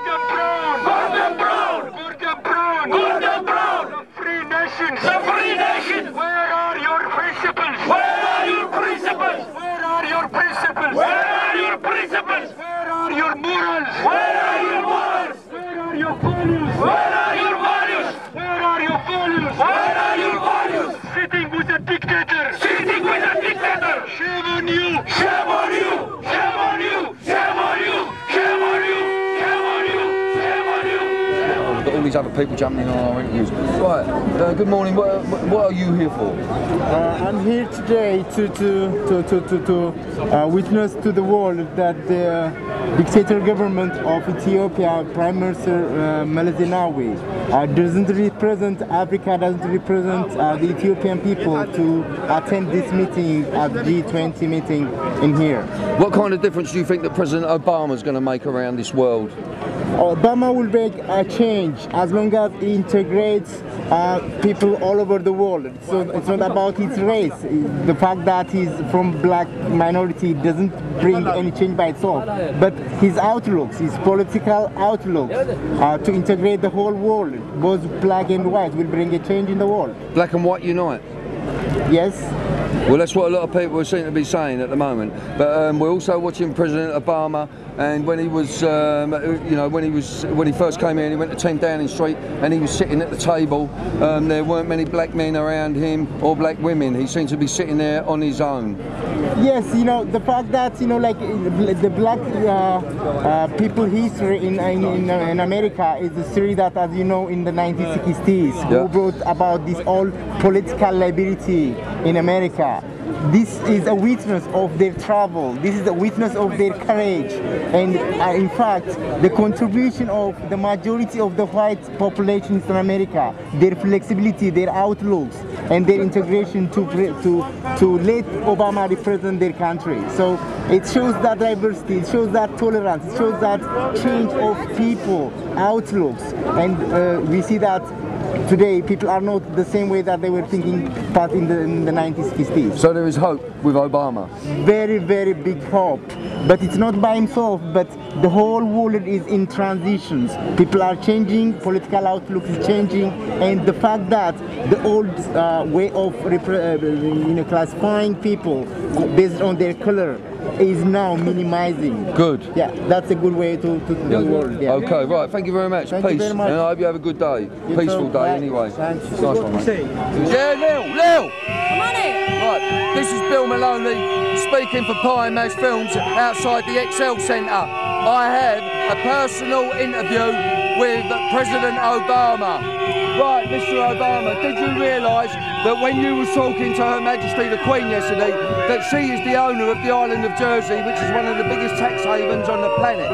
Gordon Brown! Gordon Brown! The free nations! The free nations! Where are your principles? Where are your principles? Where are your principles? Where are your principles? Where are your morals? Where are your morals? Where are your values? Where are your values? Where are your values? Where are your values? Sitting with a dictator! Sitting with a dictator! Shame on you! Shame on you! Shame on you! Shame on you! Shame on you! Shame on you! Shame on you! We've got all these other people jumping in on our interviews. Right, good morning. What are you here for? I'm here today to witness to the world that the dictator government of Ethiopia, Prime Minister Meles Zenawi, doesn't represent Africa, doesn't represent the Ethiopian people to attend this meeting at G20 meeting in here. What kind of difference do you think that President Obama is going to make around this world? Obama will make a change as long as he integrates people all over the world. So it's not about his race. The fact that he's from black minority doesn't bring any change by itself. But his outlooks, his political outlook, to integrate the whole world, both black and white, will bring a change in the world. Black and white unite? Yes. Well, that's what a lot of people seem to be saying at the moment. But we're also watching President Obama, and when he was, you know, when he first came here, and he went to 10 Downing Street, and he was sitting at the table. There weren't many black men around him or black women. He seemed to be sitting there on his own. Yes, you know, the fact that, you know, like the black people history in America is a history that, as you know, in the 1960s, who brought about this all political liability in America. This is a witness of their travel. This is a witness of their courage. And in fact, the contribution of the majority of the white population in America, their flexibility, their outlooks, and their integration to let Obama represent their country. So it shows that diversity, it shows that tolerance, it shows that change of people, outlooks. And we see that today people are not the same way that they were thinking back in the 1960s. So there is hope with Obama? Very, very big hope. But it's not by himself, but the whole world is in transitions. People are changing, political outlook is changing, and the fact that the old way of classifying people based on their color is now minimizing. Good. Yeah, that's a good way to the world. Yeah. Okay, right. Thank you very much. Thank Peace. you very much. And I hope you have a good day. You Peaceful too. day Bye. anyway. Thanks. Nice one, mate. Yeah, Lil! Come on in. Right, this is Bill Maloney speaking for Pie and Mash Films outside the Excel Centre. I have a personal interview with President Obama. Right, Mr. Obama, did you realise that when you was talking to Her Majesty the Queen yesterday, that she is the owner of the island of Jersey, which is one of the biggest tax havens on the planet?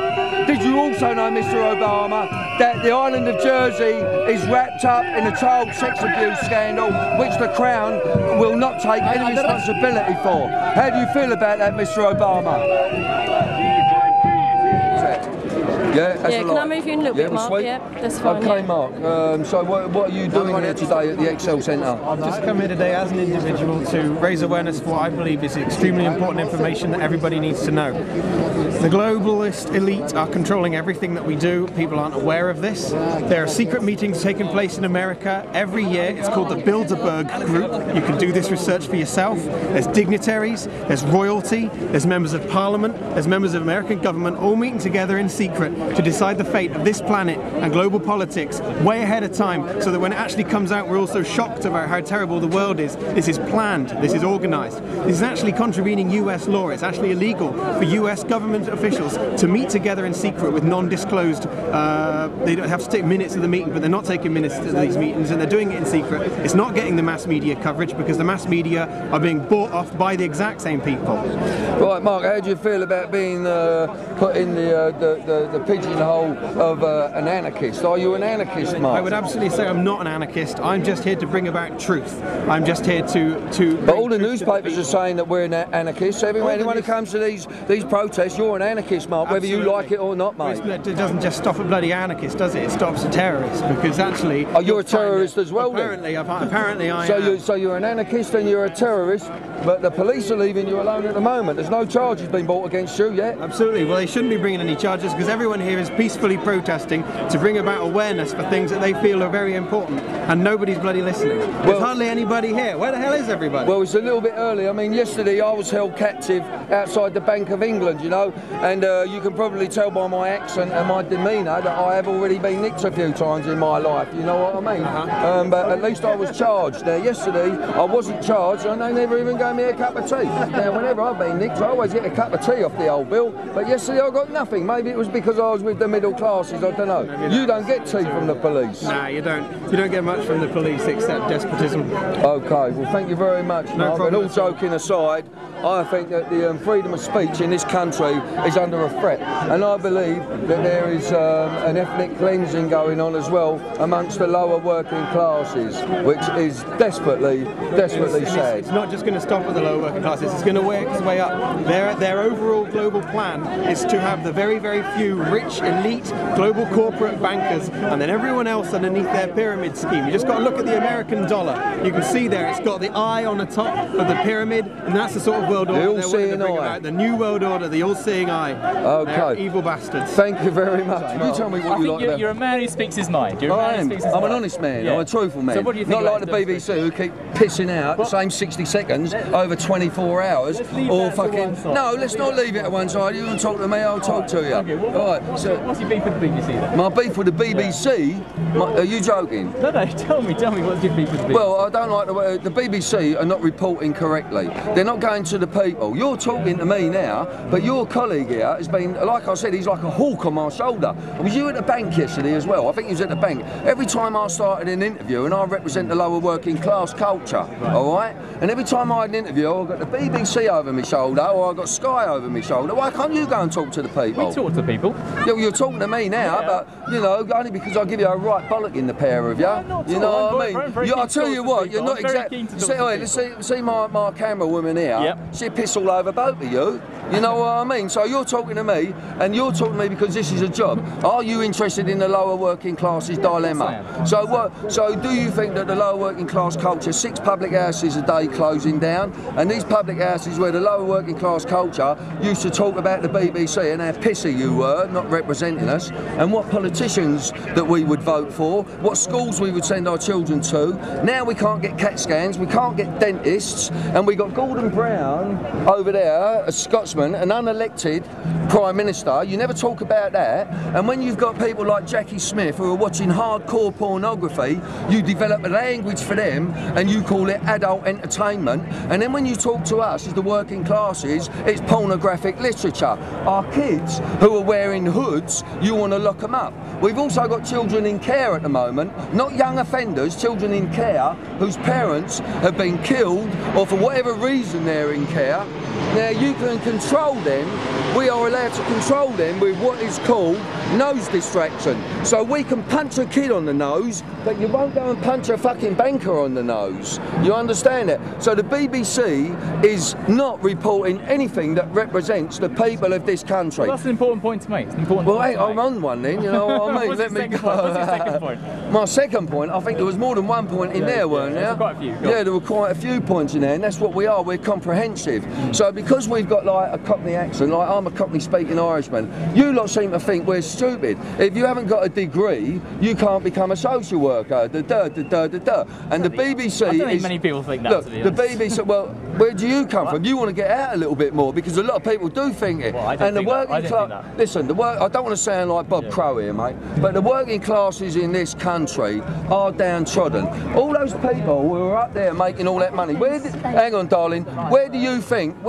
Did you also know, Mr. Obama, that the island of Jersey is wrapped up in a child sex abuse scandal, which the Crown will not take any responsibility for? How do you feel about that, Mr. Obama? Yeah, that's a can lot. I move you in a little bit, Mark? Sweet? Yeah, that's fine. Okay, yeah. Mark. So what are you doing here today at the Excel Centre? I've just come here today as an individual to raise awareness for what I believe is extremely important information that everybody needs to know. The globalist elite are controlling everything that we do. People aren't aware of this. There are secret meetings taking place in America every year. It's called the Bilderberg Group. You can do this research for yourself. There's dignitaries, there's royalty, there's members of parliament, there's members of American government all meeting together in secret to decide the fate of this planet and global politics way ahead of time, so that when it actually comes out we're also shocked about how terrible the world is. This is planned, this is organised. This is actually contravening US law. It's actually illegal for US government officials to meet together in secret with non-disclosed, they don't have to take minutes of the meeting, but they're not taking minutes of these meetings, and they're doing it in secret. It's not getting the mass media coverage because the mass media are being bought off by the exact same people. Right, Mark, how do you feel about being put in the pigeonhole of an anarchist? Are you an anarchist, Mark? I would absolutely say I'm not an anarchist. I'm just here to bring about truth. I'm just here to But all the newspapers are saying that we're anarchists. Anyone who comes to these protests, you're an anarchist, Mark, whether you like it or not, mate. It doesn't just stop a bloody anarchist, does it? It stops a terrorist, because actually... Oh, you're a terrorist as well, apparently, then? Apparently I am. So you're an anarchist and you're a terrorist, but the police are leaving you alone at the moment. There's no charges been brought against you yet. Absolutely. Well, they shouldn't be bringing any charges because everyone here is peacefully protesting to bring about awareness for things that they feel are very important, and nobody's bloody listening. There's hardly anybody here. Where the hell is everybody? Well, it's a little bit early. I mean, yesterday I was held captive outside the Bank of England, you know, and you can probably tell by my accent and my demeanour that I have already been nicked a few times in my life, you know what I mean? But at least I was charged. Now, yesterday I wasn't charged and they never even gave me a cup of tea. Now, whenever I've been nicked, I always get a cup of tea off the old bill, but yesterday I got nothing. Maybe it was because I was with the middle classes, I don't know. You don't get tea from the police? Nah, you don't. You don't get much from the police except despotism. Okay, well, thank you very much, Mark. And all joking aside, I think that the freedom of speech in this country is under a threat, and I believe that there is an ethnic cleansing going on as well amongst the lower working classes, which is desperately sad. It's not just going to stop at the lower working classes, it's going to work its way up. Their overall global plan is to have the very, very few rich, elite, global corporate bankers, and then everyone else underneath their pyramid scheme. You just got to look at the American dollar. You can see there, it's got the eye on the top of the pyramid, and that's the sort of world order they're wanting to bring about. The new world order, the all-seeing eye. Okay. They're evil bastards. Thank you very much. You tell me what you like about. You're a man who speaks his mind. I'm an honest man. I'm a truthful man. So what do you think? Not like the BBC who keep pissing out the same 60 seconds over 24 hours, or fucking. No, let's not leave it at one side. You want to talk to me, I'll talk to you. Okay, well, so what's your beef with the BBC then? My beef with the BBC? Are you joking? No, tell me what's your beef with the BBC? Well, I don't like the way the BBC are not reporting correctly. They're not going to the people. You're talking to me now, but your colleague here has been, like I said, he's like a hawk on my shoulder. Was you at the bank yesterday as well? I think he was at the bank. Every time I started an interview, and I represent the lower working class culture, all right? And every time I had an interview, I got the BBC over my shoulder, or I got Sky over my shoulder. Why can't you go and talk to the people? We talk to people. Yeah, well, you're talking to me now, but, you know, only because I give you a right bollock in the pair of you. You know what I mean? I'll tell you what, you're not exactly. See my camera woman here? Yep. She'd piss all over both of you. You know what I mean? So you're talking to me, and you're talking to me because this is a job. Are you interested in the lower working classes dilemma? So what? So do you think that the lower working class culture, 6 public houses a day closing down, and these public houses where the lower working class culture used to talk about the BBC and how pissy you were, not representing us, and what politicians that we would vote for, what schools we would send our children to. Now we can't get CAT scans, we can't get dentists, and we got Gordon Brown over there, a Scotsman, an unelected Prime Minister. You never talk about that. And when you've got people like Jackie Smith who are watching hardcore pornography, you develop a language for them and you call it adult entertainment. And then when you talk to us as the working classes, it's pornographic literature. Our kids who are wearing hoods, you want to lock them up. We've also got children in care at the moment, not young offenders, children in care whose parents have been killed or for whatever reason they're in care. Now you can control them, we are allowed to control them with what is called nose distraction. So we can punch a kid on the nose, but you won't go and punch a fucking banker on the nose. You understand it? So the BBC is not reporting anything that represents the people of this country. Well, that's an important point to make. It's an important well, point I'm on one then, you know what I mean? What's your second point? My second point, I think there was more than one point in there, weren't there? Quite a few. Yeah, there were quite a few points in there, and that's what we are, we're comprehensive. So because we've got like a Cockney accent, like I'm a Cockney speaking Irishman, you lot seem to think we're stupid. If you haven't got a degree, you can't become a social worker. And the BBC I don't think many people think that. Look, the BBC, well, where do you come from? You want to get out a little bit more, because a lot of people do think it. Well, I don't think that. Listen, I don't want to sound like Bob Crow here, mate, but the working classes in this country are downtrodden. All those people who are up there making all that money, hang on, darling, where do you think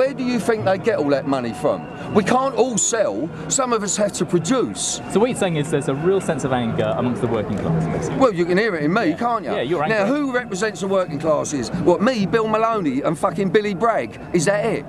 they get all that money from? We can't all sell, some of us have to produce. So what you're saying is there's a real sense of anger amongst the working class, basically. Well, you can hear it in me, can't you? Yeah, you're angry. Now, who represents the working classes? What, me, Bill Maloney, and fucking Billy Bragg? Is that it?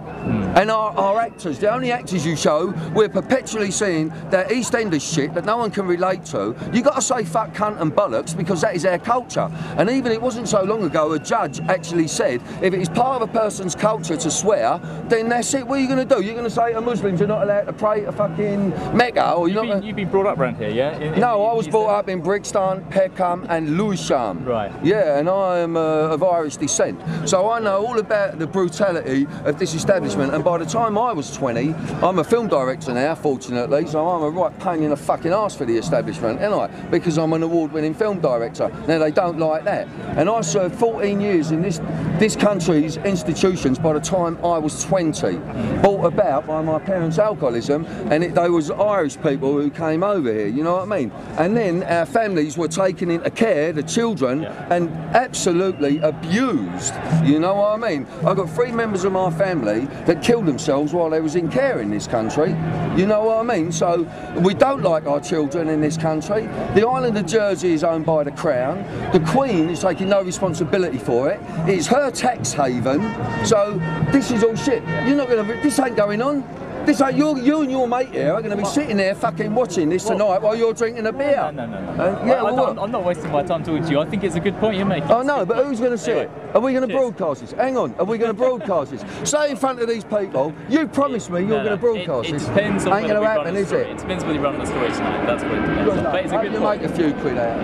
And our actors, the only actors you show, we're perpetually seeing that EastEnders shit that no one can relate to. You got to say fuck, cunt and bollocks, because that is our culture. And even it wasn't so long ago, a judge actually said, if it is part of a person's culture to swear, then that's it. What are you going to do? You're going to say to Muslims you're not allowed to pray to fucking Mecca? Or you've been brought up around here, yeah? No, I was brought up in Brixton, Peckham and Lewisham. Right. Yeah, and I am of Irish descent. So I know all about the brutality of this establishment, and by the time I was 20, I'm a film director now, fortunately, so I'm a right pain in the fucking arse for the establishment, ain't I? Because I'm an award-winning film director. Now, they don't like that. And I served 14 years in this country's institutions by the time I was 20, brought about by my parents' alcoholism, and they was Irish people who came over here, you know what I mean? And then our families were taken into care, the children, and absolutely abused, you know what I mean? I've got 3 members of my family that killed themselves while they was in care in this country, you know what I mean? So we don't like our children in this country. The island of Jersey is owned by the Crown. The Queen is taking no responsibility for it. It's her tax haven, so this is all shit. You're not gonna, this ain't going on. This ain't you and your mate here are going to be sitting there fucking watching this tonight while you're drinking a beer. No. Yeah, I'm not wasting my time talking to you. I think it's a good point you're making. Oh no, but who's going to see it? Are we going to broadcast this? Hang on, are we going to broadcast this? Say in front of these people, you promised me you're going to broadcast this. It depends on ain't going to happen, is it? It depends whether you run the story tonight. That's what it depends on. But it's a good you point. Make a few quid out.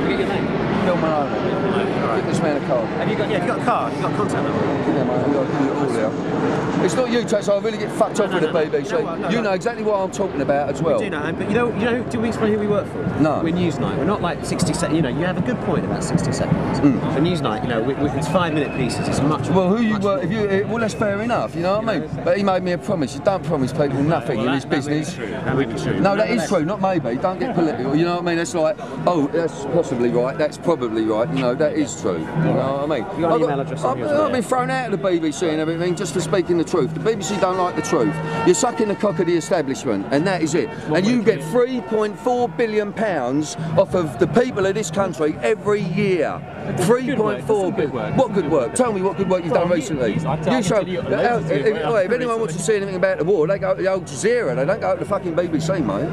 Get your name. Phil Malone. Give this man a card. Have you got a card? You got contact number? Yeah, mate, I've got to do it all now. It's not you, Tate, so I really get fucked off with the BBC. You know exactly what I'm talking about as well. We do know, but you know, do we explain who we work for? No. We're Newsnight. We're not like 60 seconds. You know, you have a good point about 60 seconds. For Newsnight, you know, it's 5-minute pieces. It's much. Well, who you work? Well, that's fair enough. You know what I mean? But he made me a promise. You don't promise people nothing in this business. That may be true. No, that is true. Not maybe. Don't get political. You know what I mean? That's like, oh, that's possibly right. That's probably right. You know, that is true. You know what I mean? You got an email address on yours? I've been thrown out of the BBC and everything just for speaking the truth. The BBC don't like the truth. You're sucking the cock of the establishment, and that is it. And you get £3.4 billion off of the people of this country every year. 3.4 billion. What good work? Tell me what good work you've done recently. You show. If anyone wants to see anything about the war, they go to the Al Jazeera. They don't go to the fucking BBC, mate.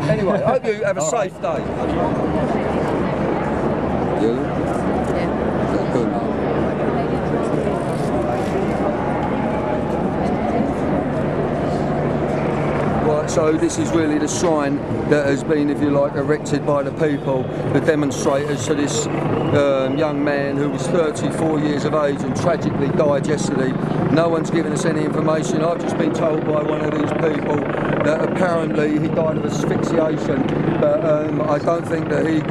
Anyway, I hope you have a safe day. You? Yeah. Good. Right, so this is really the shrine that has been, if you like, erected by the people, the demonstrators, to this young man who was 34 years of age and tragically died yesterday. No one's given us any information. I've just been told by one of these people that apparently he died of asphyxiation, but I don't think that he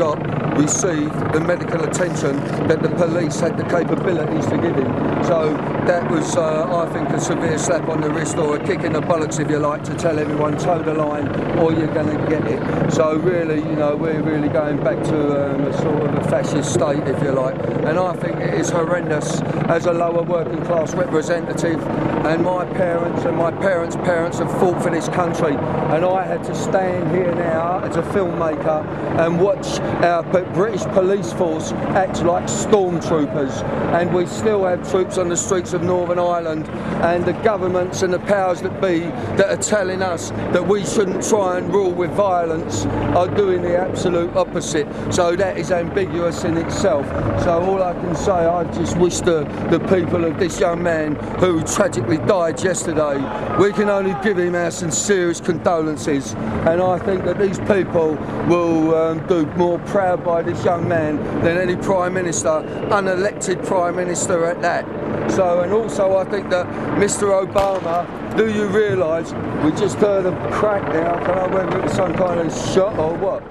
received the medical attention that the police had the capabilities to give him. So that was, I think, a severe slap on the wrist, or a kick in the bollocks, if you like, to tell everyone toe the line or you're going to get it. So really, you know, we're really going back to a sort of a fascist state, if you like. And I think it is horrendous as a lower working class representative. And my parents and my parents' parents have fought for this country. And I had to stand here now as a filmmaker and watch our British police force act like stormtroopers. And we still have troops on the streets of Northern Ireland, and the governments and the powers that be that are telling us that we shouldn't try and rule with violence are doing the absolute opposite. So that is ambiguous in itself. So all I can say, I just wish the people of this young man who tragically died yesterday, we can only give him our sincerest condolences. And I think that these people will do more proud by this young man than any Prime Minister, unelected Prime Minister at that. So, and also I think that Mr. Obama, do you realise we just heard a crack there? I don't know whether it was some kind of shot or what.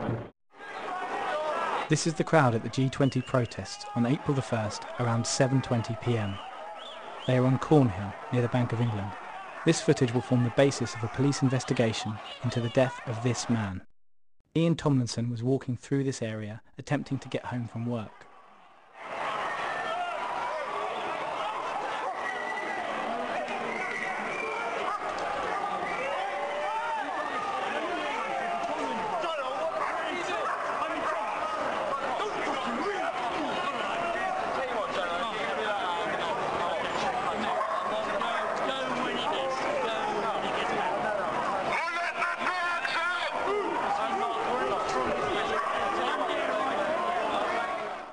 This is the crowd at the G20 protests on April the 1st around 7:20 p.m. They are on Cornhill near the Bank of England. This footage will form the basis of a police investigation into the death of this man. Ian Tomlinson was walking through this area attempting to get home from work.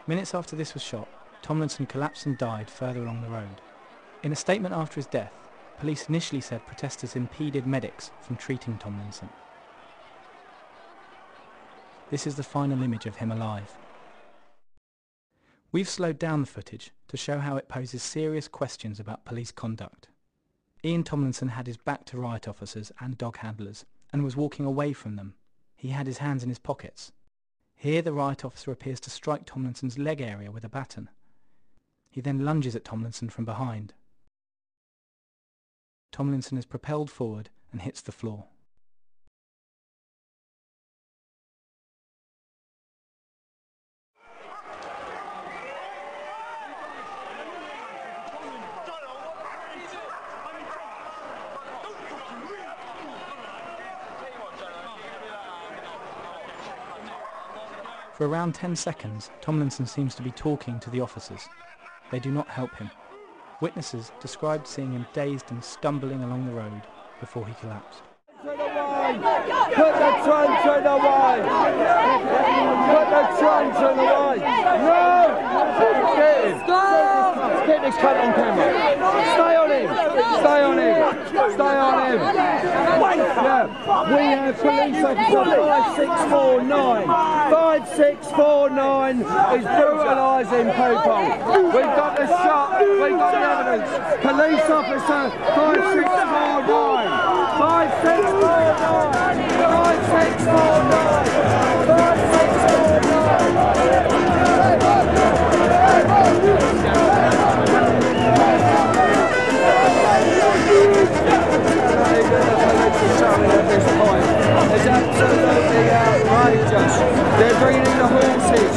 Minutes after this was shot, Tomlinson collapsed and died further along the road. In a statement after his death, police initially said protesters impeded medics from treating Tomlinson. This is the final image of him alive. We've slowed down the footage to show how it poses serious questions about police conduct. Ian Tomlinson had his back to riot officers and dog handlers and was walking away from them. He had his hands in his pockets. Here the riot officer appears to strike Tomlinson's leg area with a baton. He then lunges at Tomlinson from behind. Tomlinson is propelled forward and hits the floor. For around 10 seconds, Tomlinson seems to be talking to the officers. They do not help him. Witnesses described seeing him dazed and stumbling along the road, before he collapsed. Put the truncheon away! Put the truncheon away! No! Get him! Stop! Get this cunt on camera! Stay on him! Stay on him! Stay on him! Yeah. We have police officer 5649. 5649 is brutalising people. We've got the shot, we've got the evidence. Police officer 5649. 5649! 5649! It's absolutely outrageous. They're bringing the horses.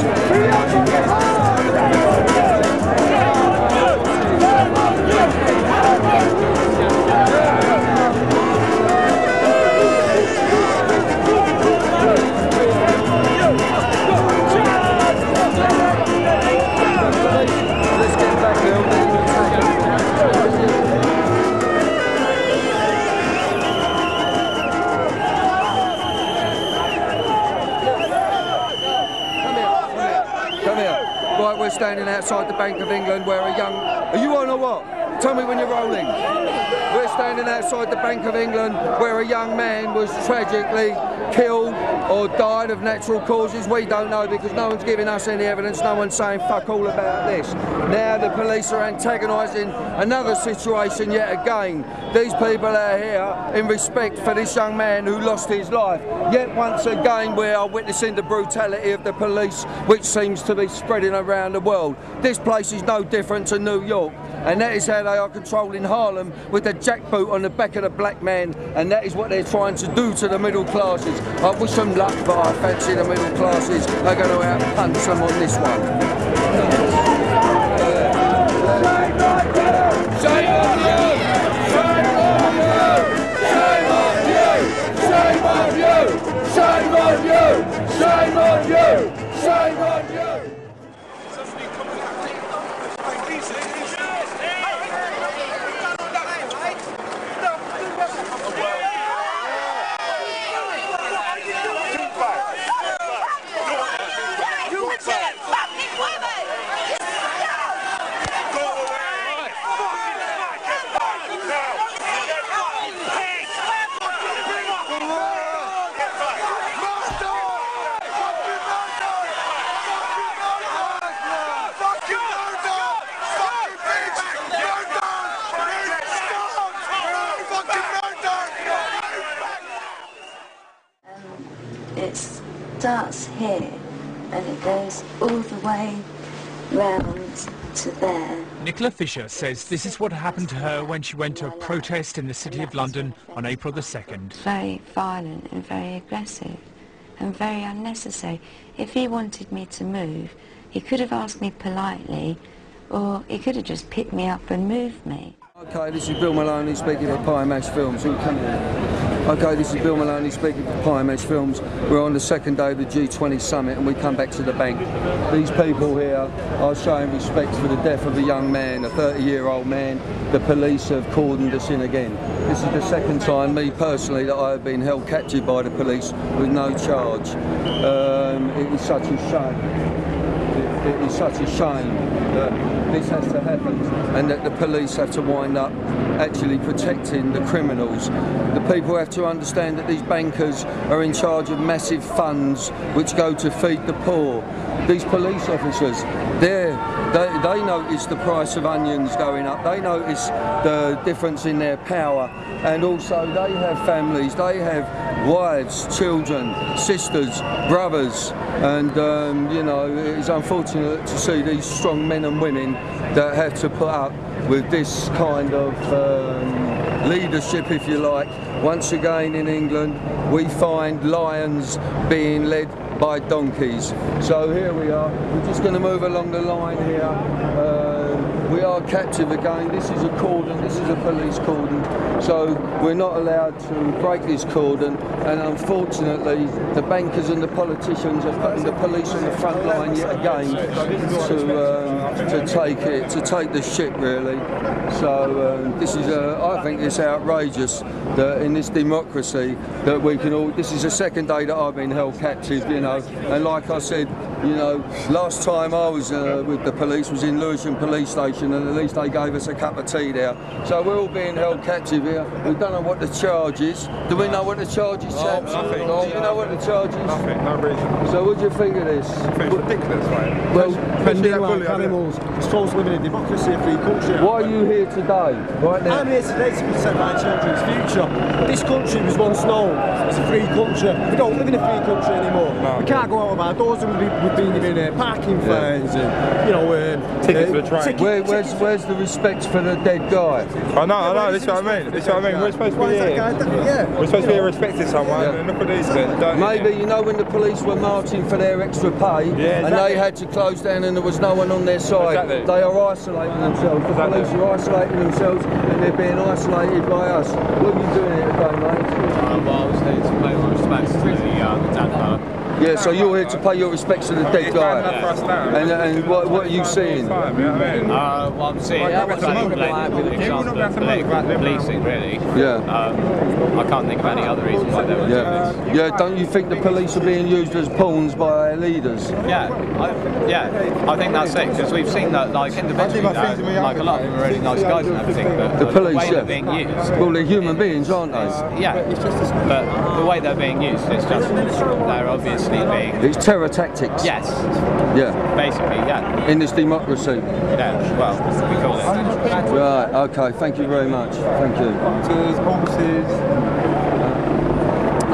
Let's get back here. Right, we're standing outside the Bank of England where a young... Are you on or what? Tell me when you're rolling. We're standing outside the Bank of England where a young man was tragically killed or died of natural causes. We don't know because no one's giving us any evidence. No one's saying fuck all about this. Now the police are antagonising another situation yet again. These people are here in respect for this young man who lost his life. Yet once again we are witnessing the brutality of the police, which seems to be spreading around the world. This place is no different to New York, and that is how they are controlling Harlem with the jackboot on the back of the black man, and that is what they're trying to do to the middle classes. I wish them luck, but I fancy the middle classes are going to out-punch them on this one. Shame on you! Shame on you! Shame on you! Shame on you! Shame on you! Shame on you! Shame on you! It starts here and it goes all the way round to there. Nicola Fisher says this is what happened to her when she went to a protest in the City of London on April the 2nd. Very violent and very aggressive and very unnecessary. If he wanted me to move, he could have asked me politely, or he could have just picked me up and moved me. Okay, this is Bill Maloney speaking for Pie Mash Films. Who come here? Okay, this is Bill Maloney speaking for Pie Mash Films. We're on the second day of the G20 summit and we come back to the bank. These people here are showing respect for the death of a young man, a 30-year-old man. The police have cordoned us in again. This is the second time, me personally, that I have been held captive by the police with no charge. It is such a shame. It is such a shame that this has to happen and that the police have to wind up actually protecting the criminals. The people have to understand that these bankers are in charge of massive funds which go to feed the poor. These police officers, they notice the price of onions going up, they notice the difference in their power, and also they have families, they have wives, children, sisters, brothers, and you know, it's unfortunate to see these strong men and women that have to put up with this kind of leadership, if you like. Once again in England we find lions being led by donkeys. So here we are, we're just going to move along the line here. we are captive again. This is a cordon, this is a police cordon, so we're not allowed to break this cordon, and unfortunately the bankers and the politicians are putting the police on the front line yet again to take the shit, really. So this is, I think it's outrageous that in this democracy that we can all, this is the second day that I've been held captive, you know, and like I said, you know, last time I was with the police was in Lewisham Police Station, and at least they gave us a cup of tea there. So we're all being held captive here. We don't know what the charge is. Do we know what the charge is, chaps? Nothing. Do you know what the charge is? Nothing, no reason. So what do you think of this? I think it's ridiculous, mate. Well, especially like animals, it's false living in democracy, a free country. Why are you here today? Right now? I'm here today to protect my children's future. This country was once known as a free country. We don't live in a free country anymore. No. We can't go out of our doors, and we've been given parking fines and, you know, tickets for the train. Where's the respect for the dead guy? I know, this is what I mean. This is what I mean. We're supposed to be here. We're supposed to be here respecting someone, and look at these bits. Maybe, you know, when the police were marching for their extra pay, and they had to close down and there was no one on their side, they are isolating themselves. The police are isolating themselves, and they're being isolated by us. What are you doing here today, mate? Well, I was here to pay my respects to the dead fellow. Yeah, so you're here to pay your respects to the dead guy. And what are you seeing? Well, I'm seeing policing, really. Yeah. I can't think of any other reason why they were doing this. Yeah, don't you think the police are being used as pawns by our leaders? Yeah, I think that's it, because we've seen that, like, individually, like, a lot of them are really nice guys and everything, but the police, way they're being used... Well, they're human beings, aren't they? Yeah, but the way they're being used, it's just, they're obviously being... It's terror tactics. Yes. Yeah. Basically, yeah. In this democracy. Yeah, well, we call it. Right, okay, thank you very much. Thank you. Cheers, boxes.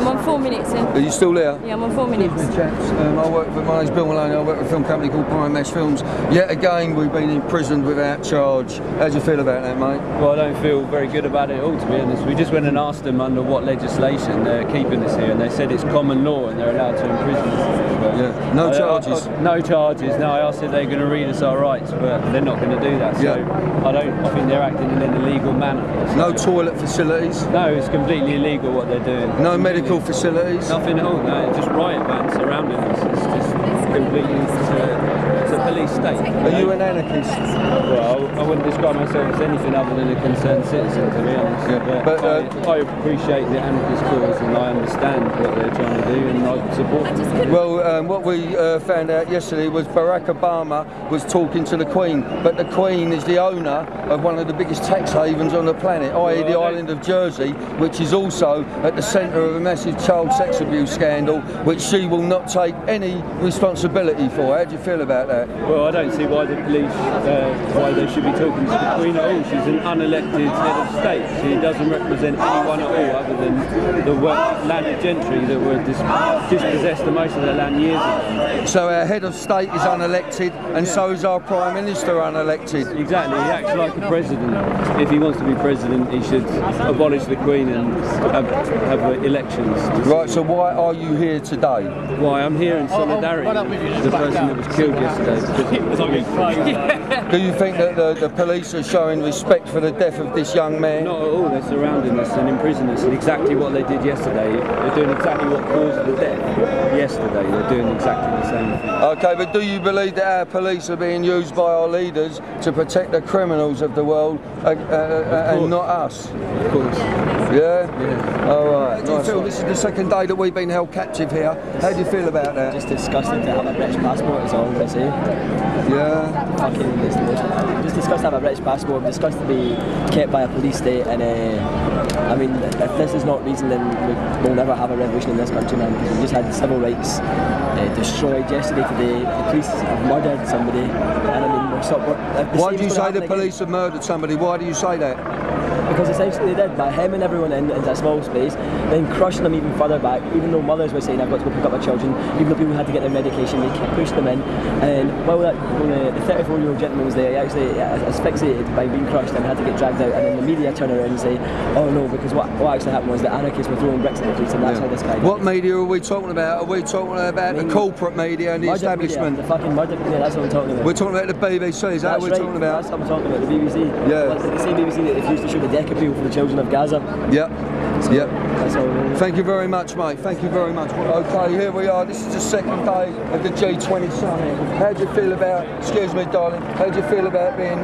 I'm on 4 minutes in. Are you still there? Yeah, I'm on 4 minutes. My name's Bill Maloney. I work for a film company called Prime Mesh Films. Yet again, we've been imprisoned without charge. How do you feel about that, mate? Well, I don't feel very good about it at all, to be honest. We just went and asked them under what legislation they're keeping us here, and they said it's common law and they're allowed to imprison us. But yeah, no charges. No charges. No, I asked if they're going to read us our rights, but they're not going to do that. So I think they're acting in an illegal manner. No toilet facilities? No, it's completely illegal what they're doing. No medical facilities? Nothing at all, no, just riot bands surrounding us. It's just completely, it's a police state. Are you an anarchist? Well, I wouldn't describe myself as anything other than a concerned citizen, to be honest. Yeah, but I appreciate the anarchist cause, and I understand what they're trying to do, and I support them. Well, what we found out yesterday was Barack Obama was talking to the Queen, but the Queen is the owner of one of the biggest tax havens on the planet, i.e. the island of Jersey, which is also at the centre of a massive child sex abuse scandal, which she will not take any responsibility for. How do you feel about that? Well, I don't see why the police, why they should be talking to the Queen at all. She's an unelected head of state. She doesn't represent anyone at all other than the landed gentry that were dispossessed of most of their land years ago. So our head of state is unelected, and so is our Prime Minister unelected. Exactly, he acts like a president. If he wants to be president, he should abolish the Queen and have elections. Right, so why are you here today? Why, I'm here in solidarity with the person that was killed yesterday. Do you think that the police are showing respect for the death of this young man? Not at all, they're surrounding us and imprisoning us, and exactly what they did yesterday. They're doing exactly what caused the death yesterday. They're doing exactly the same thing. Okay, but do you believe that our police are being used by our leaders to protect the criminals of the world and not us? Of course. Yeah? Yeah. All right. How do you feel? This is the second day that we've been held captive here. How do you feel about that? Just disgusting to have a British passport, is all I'm going to say. Yeah. Fucking just disgusting to have a British passport, disgusting to be kept by a police state, and I mean, if this is not reason, then we'll never have a revolution in this country, man. We just had civil rights destroyed yesterday today. The police have murdered somebody, and I mean, why do you say the police have murdered somebody? Why do you say that? because essentially they did by hemming everyone into a small space, then crushing them even further back, even though mothers were saying I've got to go pick up my children, even though people had to get their medication, they kept pushing them in, and while the 34-year-old gentleman was there, he actually asphyxiated by being crushed and had to get dragged out, and then the media turned around and say, oh no, because what actually happened was the anarchists were throwing bricks at the police, and that's how this guy... What media are we talking about? Are we talking about the corporate media and the establishment? Media, the fucking murder media, that's what I'm talking about. We're talking about the BBC, is that what we're talking about? That's what I'm talking about, the BBC. Yeah. Like the same BBC that refused to show the death appeal for the children of Gaza. Yeah. So, yeah. That's all. Thank you very much, mate. Thank you very much. Okay, here we are. This is the second day of the G20 summit. How do you feel about, excuse me, darling, how do you feel about being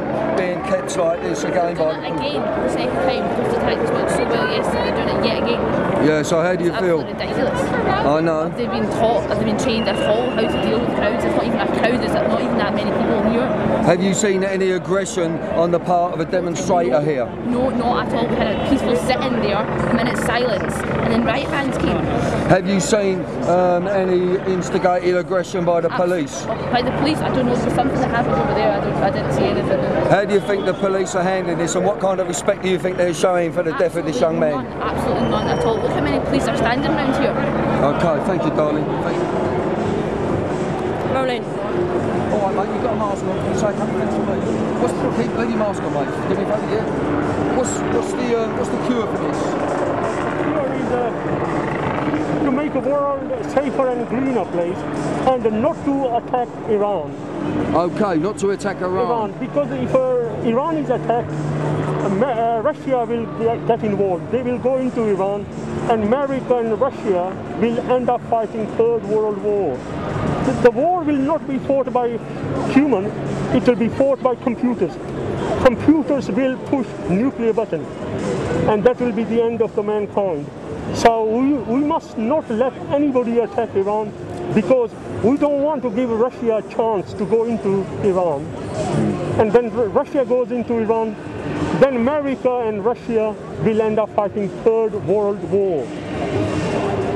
kept like this again by again, the second time, because the tactics worked so well yesterday, they're doing it yet again. Yeah, so how do you feel? It's absolutely ridiculous. I know. They've been taught, they've been trained at all how to deal with crowds. It's not even a crowd, there's not even that many people here. Have you seen any aggression on the part of a demonstrator here? No, not at all. We had a peaceful sit-in there, a minute's silence, and then riot bands came. Have you seen any instigated aggression by the police? By the police? I don't know, there's something that happened over there, I didn't see anything. How do you think the police are handling this, and what kind of respect do you think they're showing for the death of this young man? Absolutely none at all. Look how many police are standing around here. Okay, thank you, darling. Thank you. Rolling. All right, mate, you've got a mask on. Can you say a couple of things for me? Leave your mask on, mate. Give me a favor, yeah? What's the cure for this? The cure is to make the world safer and greener place, and not to attack Iran. Okay, not to attack Iran. Because if Iran is attacked, Russia will get involved. They will go into Iran, and America and Russia will end up fighting Third World War. The war will not be fought by humans, it will be fought by computers. Computers will push nuclear button, and that will be the end of the mankind. So we must not let anybody attack Iran, because we don't want to give Russia a chance to go into Iran. And when Russia goes into Iran, then America and Russia will end up fighting Third World War.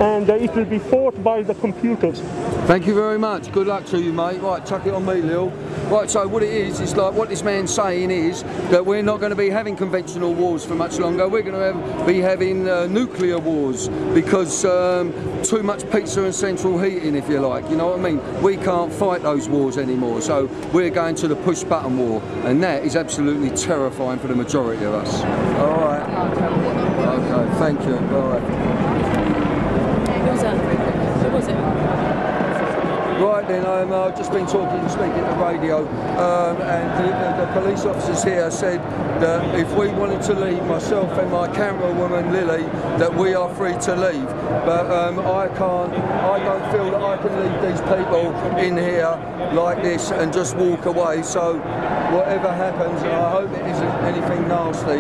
And it will be fought by the computers. Thank you very much. Good luck to you, mate. Right, chuck it on me, Lil. Right, so what it is like what this man's saying is that we're not going to be having conventional wars for much longer. We're going to be having nuclear wars because too much pizza and central heating, if you like. You know what I mean? We can't fight those wars anymore. So we're going to the push-button war, and that is absolutely terrifying for the majority of us. All right. Okay, thank you. All right. Who was that? Who was it? Right then, I've just been speaking to radio, and the police officers here said that if we wanted to leave, myself and my camera woman Lily, that we are free to leave. But I don't feel that I can leave these people in here like this and just walk away. So whatever happens, and I hope it isn't anything nasty,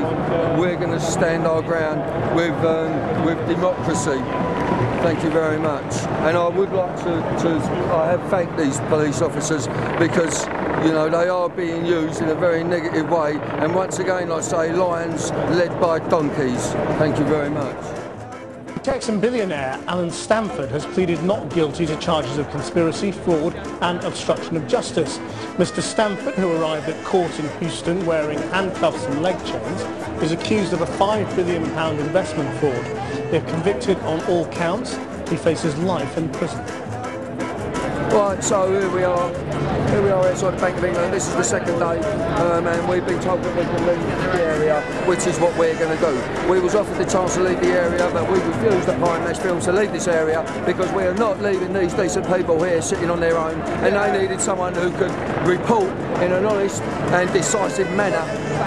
we're going to stand our ground with democracy. Thank you very much. And I would like I have thanked these police officers because, you know, they are being used in a very negative way. And once again, like I say, lions led by donkeys. Thank you very much. Texan billionaire Alan Stanford has pleaded not guilty to charges of conspiracy, fraud and obstruction of justice. Mr. Stanford, who arrived at court in Houston wearing handcuffs and leg chains, is accused of a £5 billion investment fraud. If convicted on all counts, he faces life in prison. Right, so here we are outside the Bank of England. This is the second day, and we've been told that we can leave the area, which is what we're going to do. We was offered the chance to leave the area, but we refused at Pine Films to leave this area because we are not leaving these decent people here sitting on their own, and they needed someone who could report in an honest and decisive manner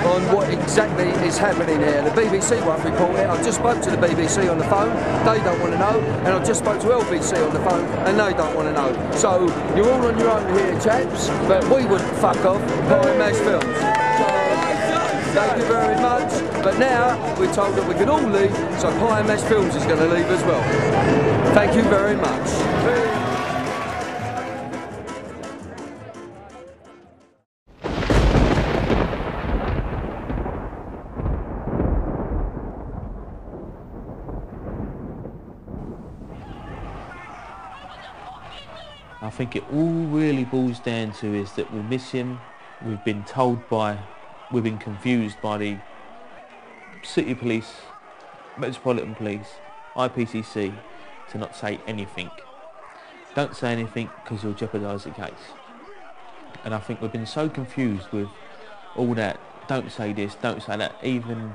on what exactly is happening here. The BBC won't report it. I've just spoke to the BBC on the phone, they don't want to know, and I've just spoke to LBC on the phone, and they don't want to know. So you're all on your own here, chaps, but we wouldn't fuck off by Films. So thank you very much. But now we're told that we can all leave, so Pie and Mash Films is going to leave as well. Thank you very much. I think it all really boils down to is that we miss him. We've been confused by the City Police, Metropolitan Police, IPCC to not say anything. Don't say anything because you'll jeopardise the case. And I think we've been so confused with all that, don't say this, don't say that, even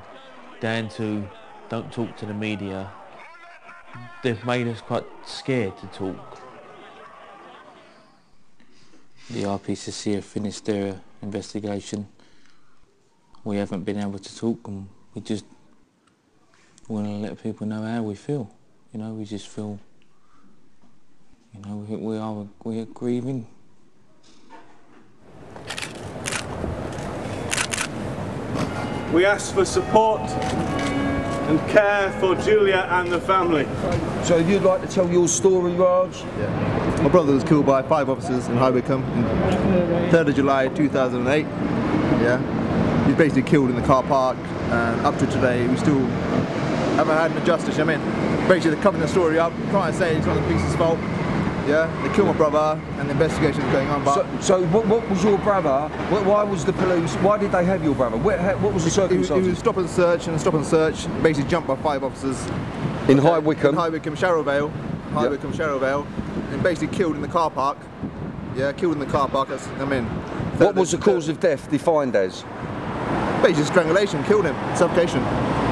down to don't talk to the media. They've made us quite scared to talk. The RPCC have finished their investigation. We haven't been able to talk, and we just want to let people know how we feel. You know, we just feel, you know, we are grieving. We ask for support and care for Julia and the family. So if you'd like to tell your story, Raj? Yeah. My brother was killed by 5 officers in High Wycombe on 3rd of July 2008. Yeah. He was basically killed in the car park, and up to today we still haven't had no justice. I mean, basically they're covering the story up, trying to say it's not the police's fault. Yeah, they killed my brother, and the investigation is going on. But so what was your brother? Why was the police? Why did they have your brother? What was the circumstances? He was stop and search, basically jumped by 5 officers in High Wycombe. In High Wycombe, Sharrowvale, Wycombe, Sharrowvale, and basically killed in the car park. Yeah, killed in the car park. What was the cause of death defined as? Basically strangulation, killed him, suffocation.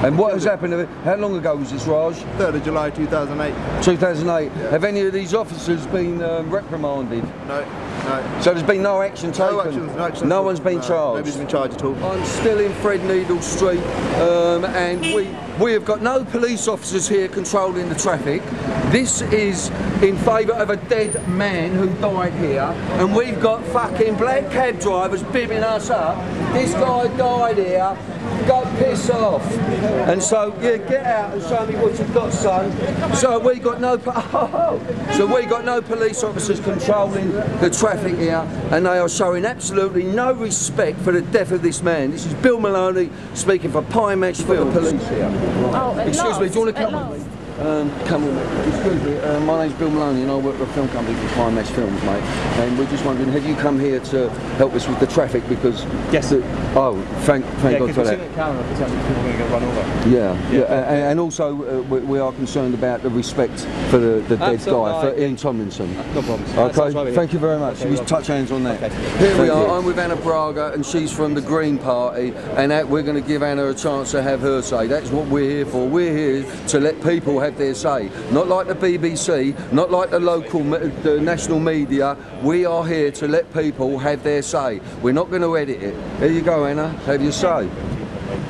And what has happened? How long ago was this, Raj? 3rd of July 2008. 2008. Yeah. Have any of these officers been reprimanded? No, no. So there's been no action taken? No action. No one's been charged? Nobody's been charged at all. I'm still in Threadneedle Street, and we have got no police officers here controlling the traffic. This is in favour of a dead man who died here, and we've got fucking black cab drivers bibbing us up. This guy died here. Go piss off. And so, yeah, get out and show me what you've got, son. So we got no police officers controlling the traffic here, and they are showing absolutely no respect for the death of this man. This is Bill Maloney speaking for Pie Match Film. The police here. Oh, excuse me, do you want to come with me? Come on, mate. Excuse me, my name's Bill Maloney and I work for a film company called Pie Match Films, mate. And we're just wondering, have you come here to help us with the traffic? Because yes. Thank God for that. Yeah. And also we are concerned about the respect for the dead guy, for Ian Tomlinson. No problem. Okay. Thank you very much. We touch hands on that. Okay. Here we are. I'm with Anna Braga, and she's from the Green Party, and we're going to give Anna a chance to have her say. That's what we're here for. We're here to let people have their say. Not like the BBC, not like the local, the national media. We are here to let people have their say. We're not going to edit it. There you go, Anna. Have your say.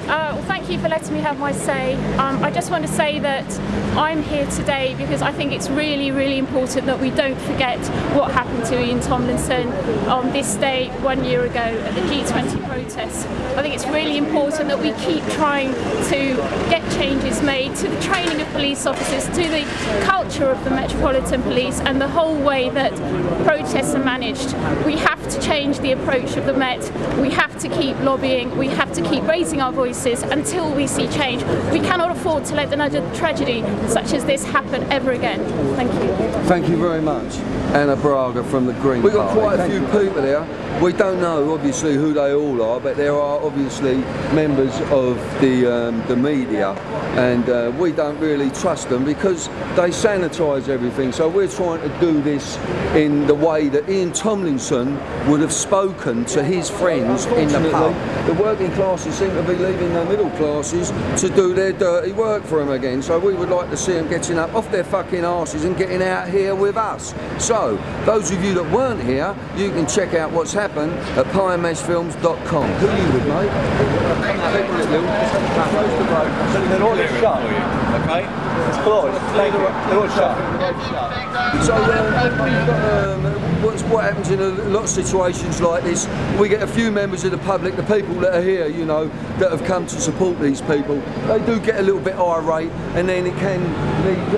Well, thank you for letting me have my say. I just want to say that I'm here today because I think it's really, really important that we don't forget what happened to Ian Tomlinson on this day 1 year ago at the G20 protests. I think it's really important that we keep trying to get changes made to the training of police officers, to the culture of the Metropolitan Police and the whole way that protests are managed. We have to change the approach of the Met. We have to keep lobbying. We have to keep raising our voices until we see change. We cannot afford to let another tragedy such as this happen ever again. Thank you. Thank you very much. Anna Braga from the Green Party. We've got quite a few people here. We don't know obviously who they all are, but there are obviously members of the media, and we don't really trust them because they sanitise everything. So we're trying to do this in the way that Ian Tomlinson would have spoken to his friends in the pub. The working classes seem to be leaving the middle classes to do their dirty work for them again. So we would like to see them getting up off their fucking arses and getting out here with us. So those of you that weren't here, you can check out what's happened at piemeshfilms.com. Who are you with, mate? They're all shut, okay? It's closed. They're all shut. So what happens in a lot of situations like this, we get a few members of the public, the people that are here, you know, that have come to support these people, they do get a little bit irate, and then it can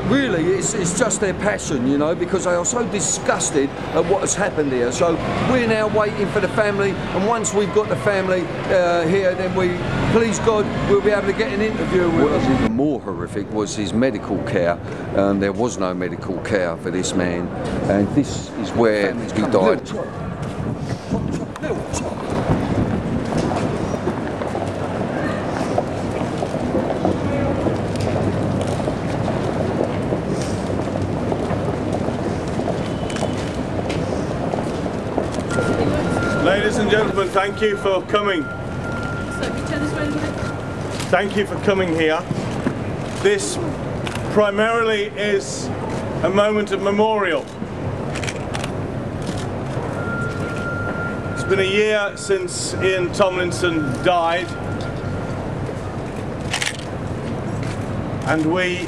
really, it's just their passion, you know, because they are so disgusted at what has happened here. So we're now waiting for the family, and once we've got the family here, then please God, we'll be able to get an interview with them. What was even more horrific was his medical care. There was no medical care for this man, and this is where he died. and gentlemen, thank you for coming. Thank you for coming here. This primarily is a moment of memorial. It's been a year since Ian Tomlinson died, and we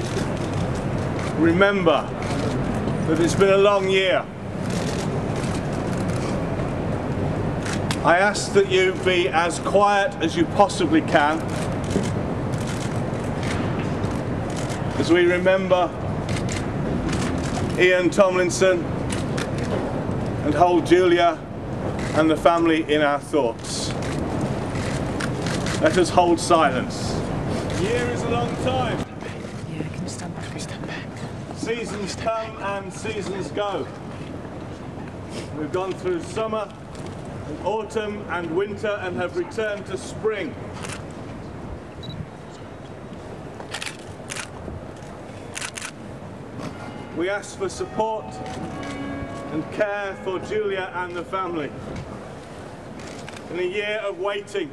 remember that it's been a long year. I ask that you be as quiet as you possibly can as we remember Ian Tomlinson and hold Julia and the family in our thoughts. Let us hold silence. A year is a long time. Yeah, can you stand back? Can we stand back? Seasons come and seasons go. We've gone through summer, and autumn and winter and have returned to spring. We ask for support and care for Julia and the family in a year of waiting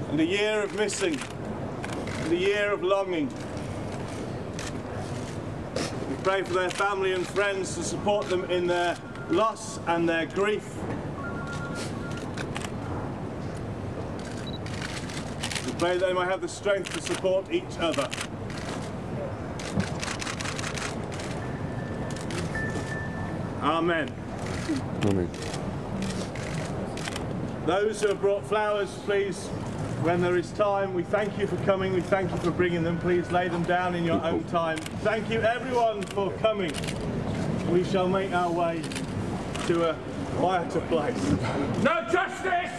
and a year of missing and a year of longing. We pray for their family and friends to support them in their loss and their grief. We pray they may have the strength to support each other. Amen. Amen. Those who have brought flowers, please, when there is time, we thank you for coming, we thank you for bringing them. Please lay them down in your own time. Thank you everyone for coming. We shall make our way to a quieter place. No justice,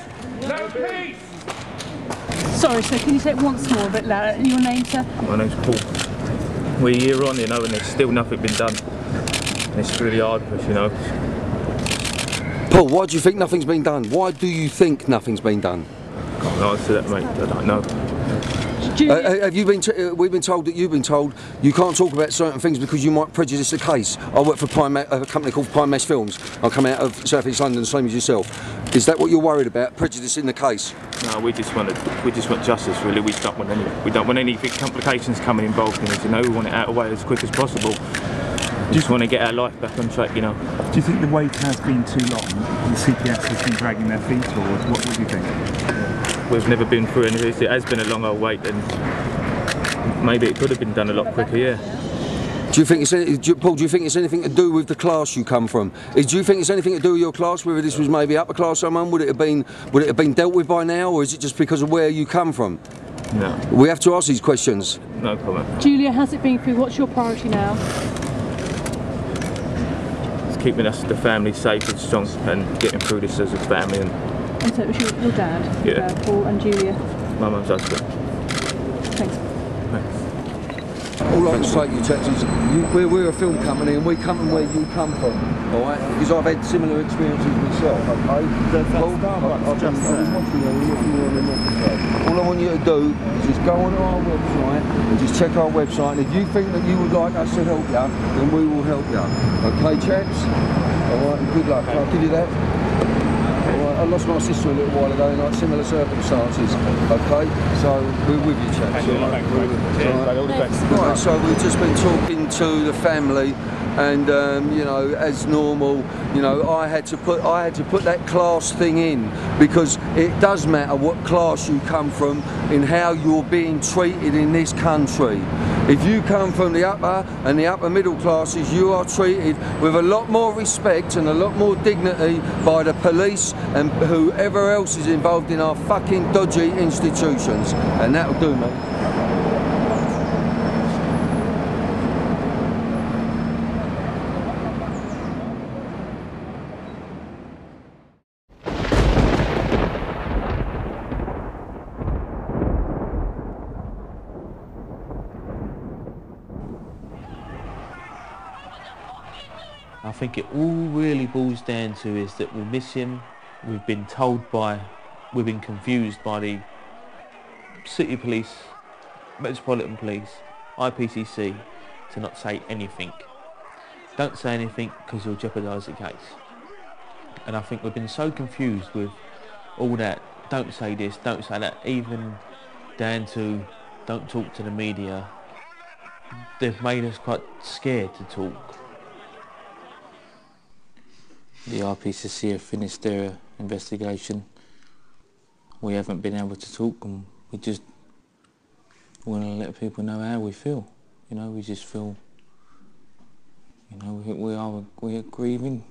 no peace. Sorry, sir, can you say it once more a bit louder? Your name, sir? My name's Paul. We're a year on, you know, and there's still nothing been done. And it's really hard for us, you know. Paul, why do you think nothing's been done? Why do you think nothing's been done? I can't answer that, mate. I don't know. Have you been? We've been told that you've been told you can't talk about certain things because you might prejudice the case. I work for a company called Prime Mesh Films. I come out of South East London, the same as yourself. Is that what you're worried about? Prejudicing the case? No, we just want justice. Really, we don't want any complications coming involved in it. You know, we want it out of the way as quick as possible. Just want to get our life back on track, you know. Do you think the wait has been too long? The CPS has been dragging their feet, or what do you think? We've never been through any of this. It has been a long old wait, and maybe it could have been done a lot quicker, yeah. Do you think it's Paul? Do you think it's anything to do with the class you come from? Do you think it's anything to do with your class? Whether this was maybe upper class someone, would it have been dealt with by now, or is it just because of where you come from? No. We have to ask these questions. No comment. Julia, has it been through? What's your priority now? Keeping us, the family, safe and strong, and getting through this as a family. And so it was your dad, yeah. Paul and Julia. My mum's husband. Thanks. All I can say to you, chaps, is we're a film company and we come from where you come from, all right? Because I've had similar experiences myself, okay? All I want you to do is just go on our website and just check our website, and if you think that you would like us to help you, then we will help you. Okay, chaps? All right, and good luck. I'll give you that. I lost my sister a little while ago in like similar circumstances, okay? So we're with you, chaps. Right, so we've just been talking to the family, and you know, as normal, you know, I had to put that class thing in, because it does matter what class you come from in how you're being treated in this country. If you come from the upper and the upper middle classes, you are treated with a lot more respect and a lot more dignity by the police and whoever else is involved in our fucking dodgy institutions. And that'll do, mate. I think it all really boils down to is that we miss him. We've been confused by the city police, metropolitan police, IPCC to not say anything. Don't say anything because you'll jeopardise the case. And I think we've been so confused with all that, don't say this, don't say that, even down to don't talk to the media. They've made us quite scared to talk. The RPCC have finished their investigation. We haven't been able to talk, and we just want to let people know how we feel. You know, we just feel, you know, we are grieving.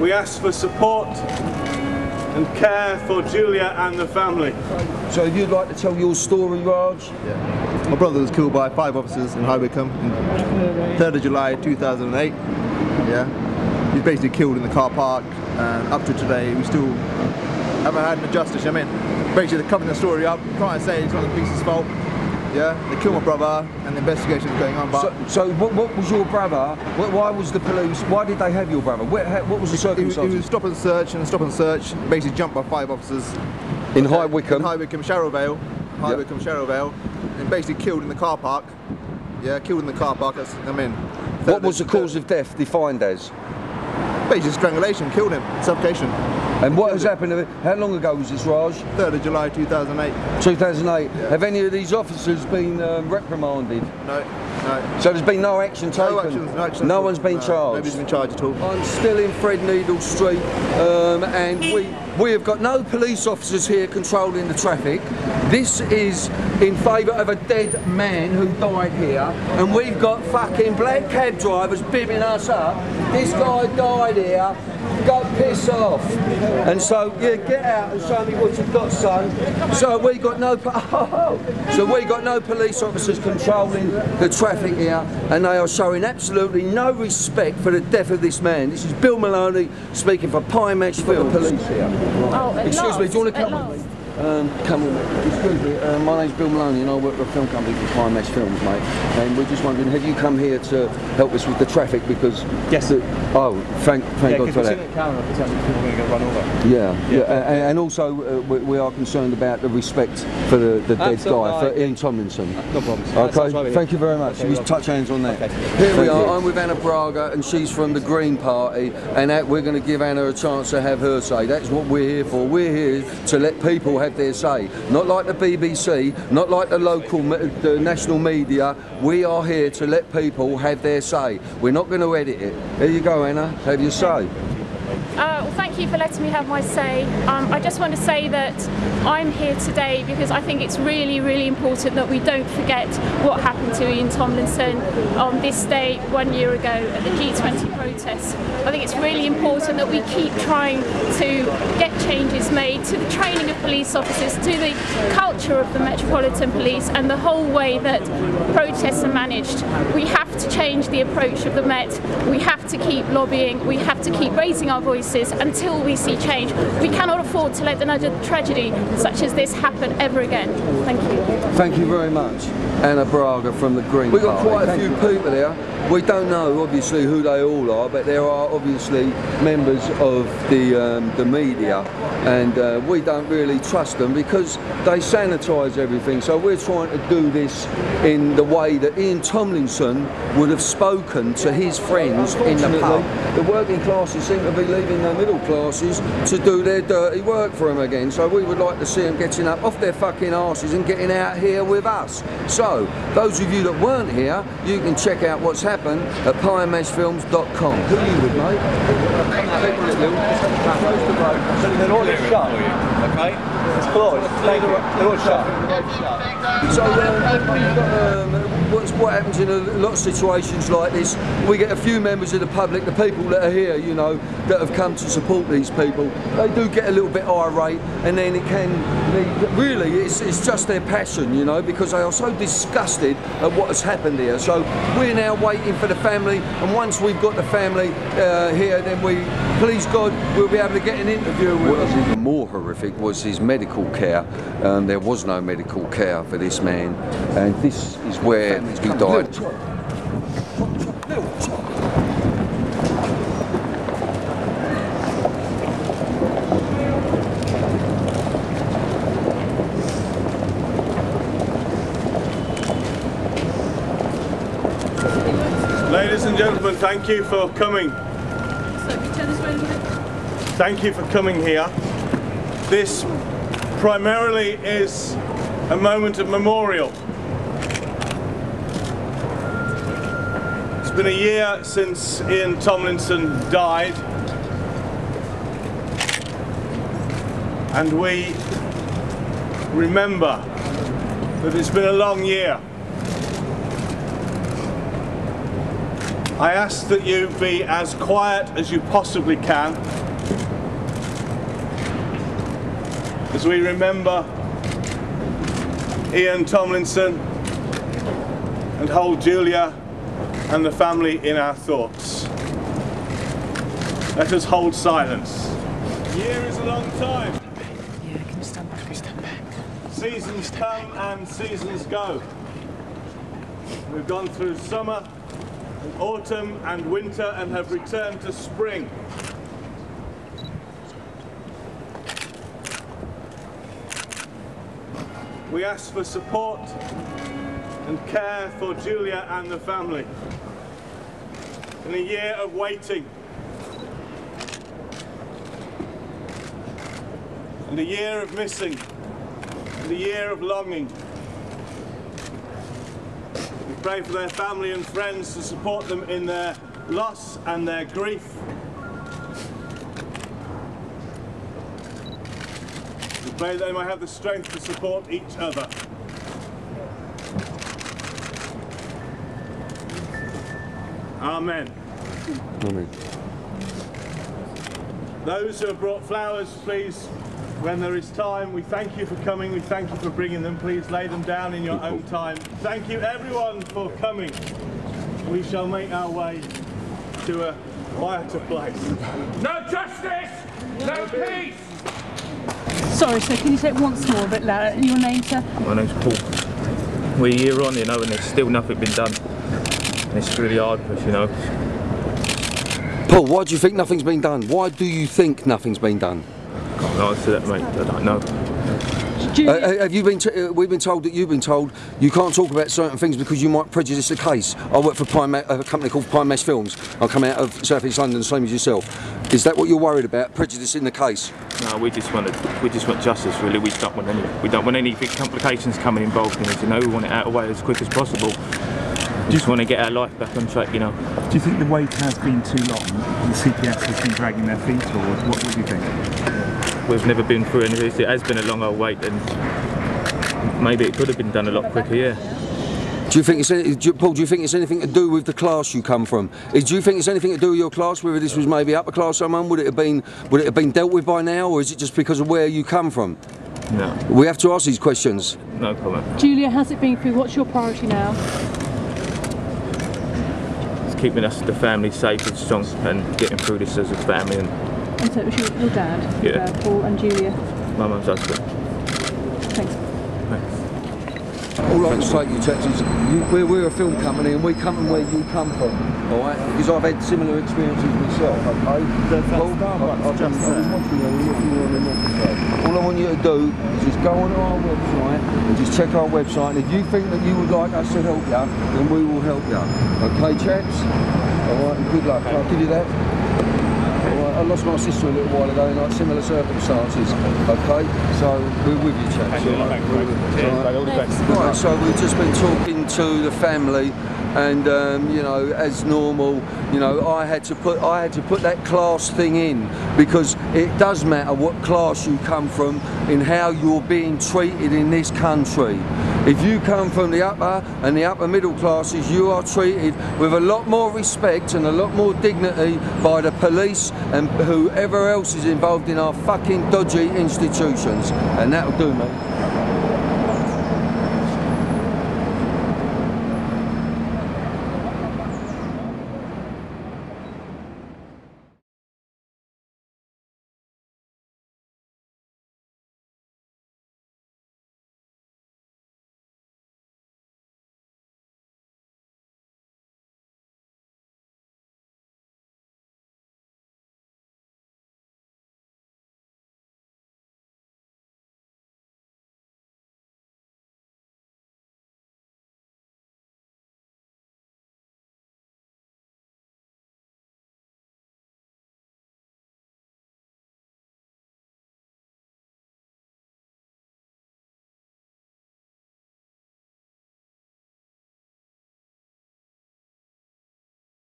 We ask for support and care for Julia and the family. So if you'd like to tell your story, Raj? Yeah. My brother was killed by 5 officers in High Wycombe on 3rd of July 2008. Yeah. He was basically killed in the car park, and up to today we still haven't had no justice. I mean, basically they're covering the story up, trying to say it's not the police's fault. Yeah, they killed my brother, and the investigation is going on. But so what was your brother? Why was the police? Why did they have your brother? What was the circumstances? He was stop and search, basically jumped by 5 officers in High Wycombe. In High Wycombe, Sharrowvale, Wycombe, Sharrowvale, and basically killed in the car park. Yeah, killed in the car park. That's, I mean, what was the cause of death defined as? Basically strangulation, killed him, suffocation. And what has happened? How long ago was this, Raj? 3rd of July 2008. 2008. Yeah. Have any of these officers been reprimanded? No, no. So there's been no action taken? No action. No one's been charged? Nobody's been charged at all. I'm still in Threadneedle Street, and we have got no police officers here controlling the traffic. This is in favour of a dead man who died here, and we've got fucking black cab drivers bibbing us up. This guy died here, go piss off. And so, yeah, get out and show me what you've got, son. So we got no police officers controlling the traffic here, and they are showing absolutely no respect for the death of this man. This is Bill Maloney speaking for Pie Match Films. The police here. Oh, excuse me, do you want to come with me? Come on, excuse me, my name's Bill Maloney and I work for a film company called Pie Match Films, mate. And we're just wondering, have you come here to help us with the traffic? Because yes. Thank God for that. The camera potentially people are going to get run over. Yeah. And also we are concerned about the respect for the dead guy, for Ian Tomlinson. No problem. Okay, thank you very much. Okay, you touch hands on that. Okay. Here we are. I'm with Anna Braga, and she's from the Green Party, and we're going to give Anna a chance to have her say. That's what we're here for. We're here to let people have their say. Not like the BBC, not like the local, the national media. We are here to let people have their say. We're not going to edit it. There you go, Anna. Have your say. Well, thank you for letting me have my say. I just want to say that I'm here today because I think it's really, really important that we don't forget what happened to Ian Tomlinson on this day 1 year ago at the G20 protests. I think it's really important that we keep trying to get changes made to the training of police officers, to the culture of the Metropolitan Police and the whole way that protests are managed. We have to change the approach of the Met. We have to keep lobbying. We have to keep raising our voices until we see change. We cannot afford to let another tragedy such as this happen ever again. Thank you. Thank you very much. Anna Braga from the Green Party. We've got quite a few people here. We don't know obviously who they all are, but there are obviously members of the media, and we don't really trust them because they sanitise everything. So we're trying to do this in the way that Ian Tomlinson would have spoken to his friends in the pub. The working classes seem to be leaving the middle classes to do their dirty work for them again. So we would like to see them getting up off their fucking arses and getting out here with us. So those of you that weren't here, you can check out what's happened at piematchfilms.com. Who are you with, mate? They're all shut, okay? It's closed. They're all shut. So what happens in a lot of situations like this, we get a few members of the public, the people that are here, you know, that have come to support these people, they do get a little bit irate, and then it can really, it's just their passion, you know, because they are so disgusted at what has happened here. So we're now waiting for the family, and once we've got the family here, then please God, we'll be able to get an interview with them. What was even more horrific was his medical care. There was no medical care for this man, and this is where he died. gentlemen, thank you for coming. Thank you for coming here. This primarily is a moment of memorial. It's been a year since Ian Tomlinson died, and we remember that it's been a long year. I ask that you be as quiet as you possibly can as we remember Ian Tomlinson and hold Julia and the family in our thoughts. Let us hold silence. A year is a long time. Yeah, can you stand back? Can you stand back? Seasons come and seasons go. We've gone through summer, and autumn and winter and have returned to spring. We ask for support and care for Julia and the family in a year of waiting and a year of missing and a year of longing. We pray for their family and friends to support them in their loss and their grief. We pray they may have the strength to support each other. Amen. Amen. Those who have brought flowers, please, when there is time, we thank you for coming, we thank you for bringing them. Please lay them down in your own time. Thank you everyone for coming. We shall make our way to a quieter place. No justice, no peace. Sorry, sir, can you say it once more a bit louder? Your name, sir? My name's Paul. We're a year on, you know, and there's still nothing been done. And it's really hard for us, you know. Paul, why do you think nothing's been done? Why do you think nothing's been done? I can't answer that, mate. I don't know. Have you been? We've been told that you've been told you can't talk about certain things because you might prejudice the case. I work for a company called Prime Mesh Films. I come out of South East London, same as yourself. Is that what you're worried about? Prejudicing the case? No, we just want justice. Really, we don't want any big complications coming involved in it. You know, we want it out of the way as quick as possible. We just want to get our life back on track. You know. Do you think the wait has been too long? The CPS has been dragging their feet, or what do you think? We've never been through any of this. It has been a long old wait, and maybe it could have been done a lot quicker, yeah. Do you think it's Paul? Do you think it's anything to do with the class you come from? Do you think it's anything to do with your class? Whether this was maybe upper class someone, would it have been dealt with by now, or is it just because of where you come from? No. We have to ask these questions. No comment. Julia, has it been through? What's your priority now? It's keeping us, the family, safe and strong, and getting through this as a family. And so it was your dad, yeah. Paul and Julia. My mum's husband. Thanks. All I can say to you, chaps, is we're a film company and we come from where you come from, all right? Because I've had similar experiences myself, okay? All I want you to do is just go on our website and just check our website, and if you think that you would like us to help you, then we will help you. Okay, chaps? All right, and good luck. I'll give you that. I lost my sister a little while ago in like similar circumstances, okay? So we're with you, chaps. Right, so we've just been talking to the family, and you know, as normal, you know, I had to put that class thing in because it does matter what class you come from in how you're being treated in this country. If you come from the upper and the upper middle classes, you are treated with a lot more respect and a lot more dignity by the police and whoever else is involved in our fucking dodgy institutions. And that'll do, mate.